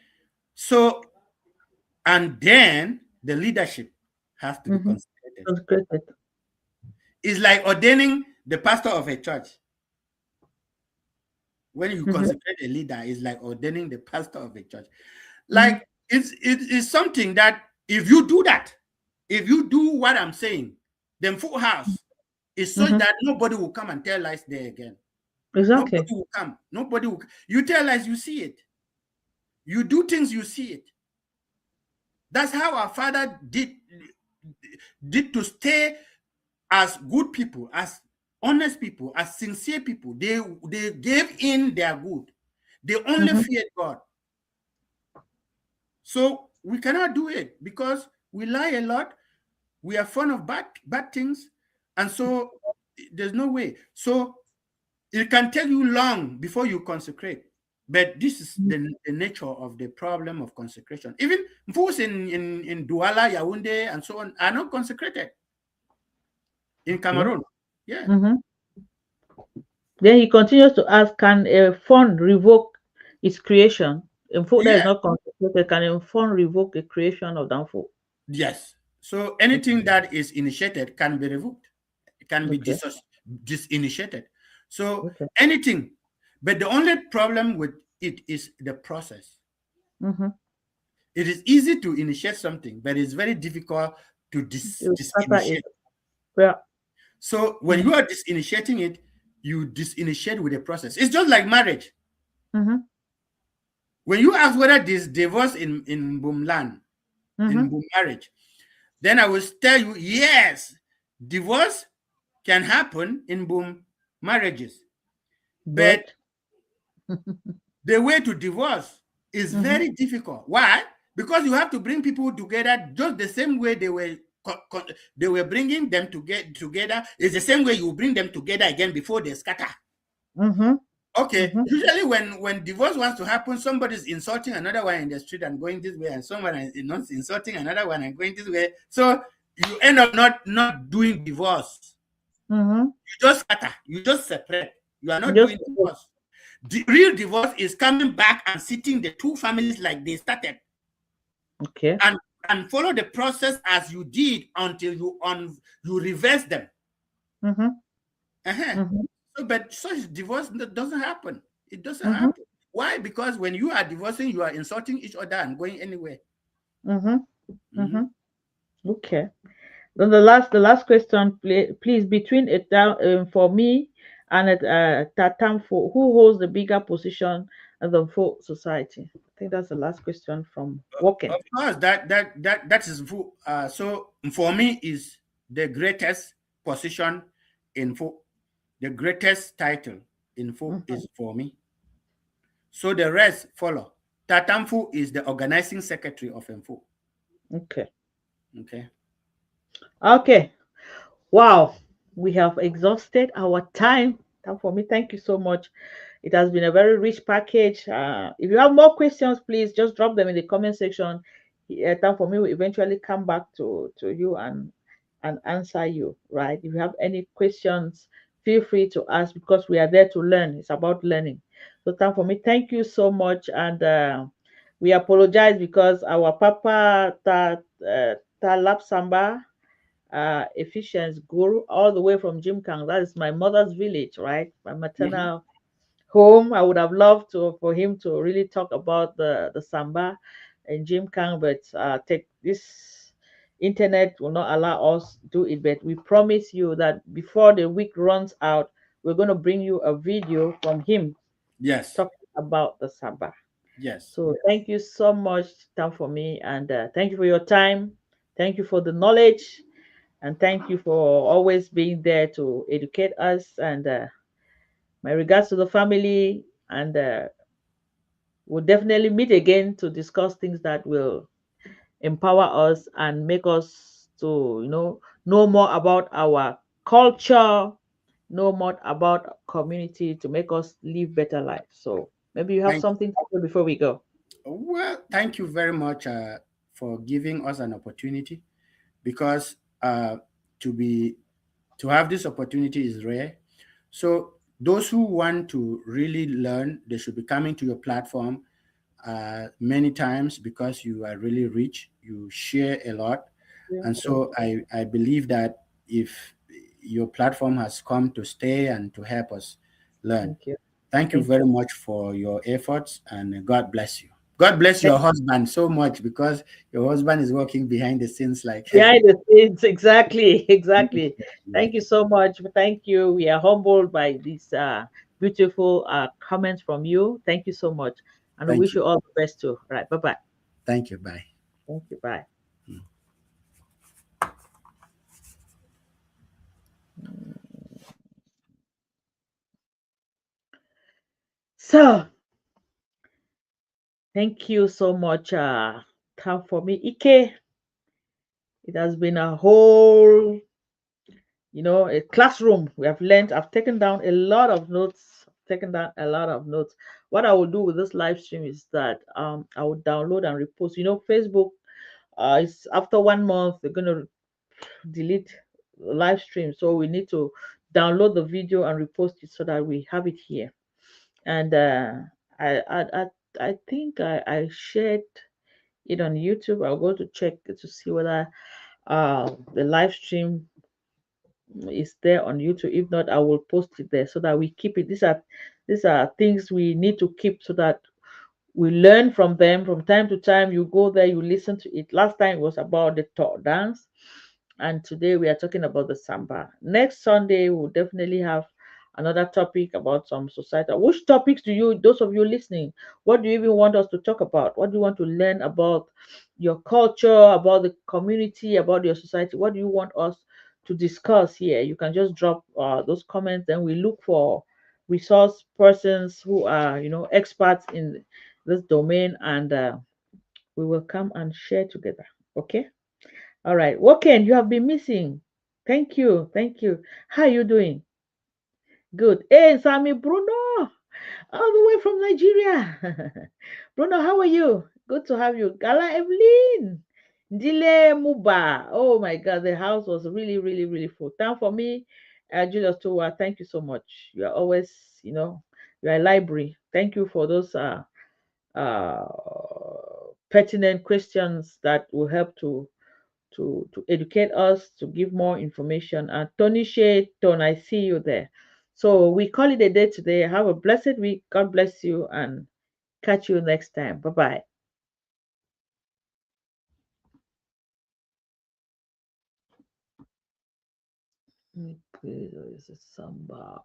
so and then the leadership has to be consecrated. It's like ordaining the pastor of a church. When you consecrate a leader, it's like ordaining the pastor of a church. Like it's something that if you do that, if you do what I'm saying, then full house is so that nobody will come and tell lies there again. Exactly. Nobody will come. Nobody will. You tell lies, you see it. You do things, you see it. That's how our father did to stay as good people, as honest people, as sincere people. They gave in their good. They only feared God. So we cannot do it because we lie a lot. We are fond of bad things, and so there's no way. So it can take you long before you consecrate. But this is the nature of the problem of consecration. Even fools in Douala, Yaoundé, and so on are not consecrated. In Cameroon, yeah. Then he continues to ask, can a fund revoke its creation? A food that is not consecrated, can a fund revoke the creation of that food? Yes. So anything that is initiated can be revoked. It can be disinitiated. So anything. But the only problem with it is the process. It is easy to initiate something, but it's very difficult to disinitiate. Yeah. So when you are disinitiating it, you disinitiate with a process. It's just like marriage. When you ask whether there's divorce in Mbumland, in Mbum marriage, then I will tell you, yes, divorce can happen in Mbum marriages. But the way to divorce is very difficult. Why? Because you have to bring people together just the same way they were bringing them to get together. It's the same way you bring them together again before they scatter. Mm-hmm. Okay. Mm-hmm. Usually, when divorce wants to happen, somebody's insulting another one in the street and going this way, and someone is not insulting another one and going this way. So you end up not doing divorce. Mm-hmm. You just scatter. You just separate. You are not Just doing divorce. The real divorce is coming back and sitting the two families like they started, okay. and follow the process as you did until you reverse them. Mm-hmm. Mm-hmm. So, but such divorce doesn't happen. It doesn't Mm-hmm. happen. Why? Because when you are divorcing, you are insulting each other and going anywhere. Mm-hmm. Mhm. Mm-hmm. Okay. Then the last question, please, between it down for me and Tatamfo, who holds the bigger position in the folk society? I think that's the last question from Walking. Of course, that is so for me is the greatest position in the greatest title in Mm-hmm. is for me. So the rest follow. Tatamfu is the organizing secretary of Info. Okay. Okay. Okay. Wow. We have exhausted our time. Time for me. Thank you so much. It has been a very rich package. If you have more questions, please just drop them in the comment section. Time for me will eventually come back to you and answer you. Right? If you have any questions, feel free to ask because we are there to learn. It's about learning. So time for me. Thank you so much, and we apologize because our Papa Talap Samba efficiency guru all the way from Jimkang. That is my mother's village, right? My Mhm. maternal home. I would have loved to for him to really talk about the samba and Jimkang, but take this internet will not allow us do it. But we promise you that before the week runs out, we're going to bring you a video from him Yes. talking about the samba. Yes. So thank you so much, Tam, for me, and thank you for your time. Thank you for the knowledge and thank you for always being there to educate us. And my regards to the family. And we'll definitely meet again to discuss things that will empower us and make us to know more about our culture, know more about community to make us live better lives. So maybe you have Thank something to say before we go. Well, thank you very much for giving us an opportunity because to be to have this opportunity is rare. So those who want to really learn, they should be coming to your platform many times because you are really rich. You share a lot, Yeah, and thank so I believe that if your platform has come to stay and to help us learn. thank you. Thank you Thank very you. much for your efforts, and God bless you. God bless your husband so much because your husband is working behind the scenes like Behind the scenes, exactly, exactly. yes. Thank you so much. Thank you. We are humbled by these beautiful comments from you. Thank you so much, and we Thank wish you. you all the best too. Right, bye bye. Thank you. Bye. Thank you. Bye. So, thank you so much. Time for me, Ike. It has been a whole, a classroom. We have learned. I've taken down a lot of notes. Taken down a lot of notes. What I will do with this live stream is that I will download and repost. Facebook. It's after 1 month they're gonna delete the live stream, so we need to download the video and repost it so that we have it here. And I think I shared it on YouTube. I'll go to check to see whether the live stream is there on YouTube. If not, I will post it there so that we keep it. These are things we need to keep so that we learn from them from time to time. You go there, you listen to it. Last time it was about the talk dance, and today we are talking about the samba. Next Sunday we'll definitely have another topic about some society. Which topics do you, those of you listening, what do you even want us to talk about? What do you want to learn about your culture, about the community, about your society? What do you want us to discuss here? You can just drop those comments, then we look for resource persons who are, experts in this domain, and we will come and share together. Okay. All right. Woken, you have been missing. Thank you. Thank you. How are you doing? Good. Hey, Sami Bruno, all the way from Nigeria. Bruno, how are you? Good to have you. Gala Evelyn. Dile Muba. Oh my God, the house was really, really, really full. Time for me, Julius Towa. Thank you so much. You are always, you are a library. Thank you for those uh, pertinent questions that will help to educate us, to give more information. And Tony Shayton, I see you there. So we call it a day today. Have a blessed week. God bless you, and catch you next time. Bye bye. Please, is it Samba?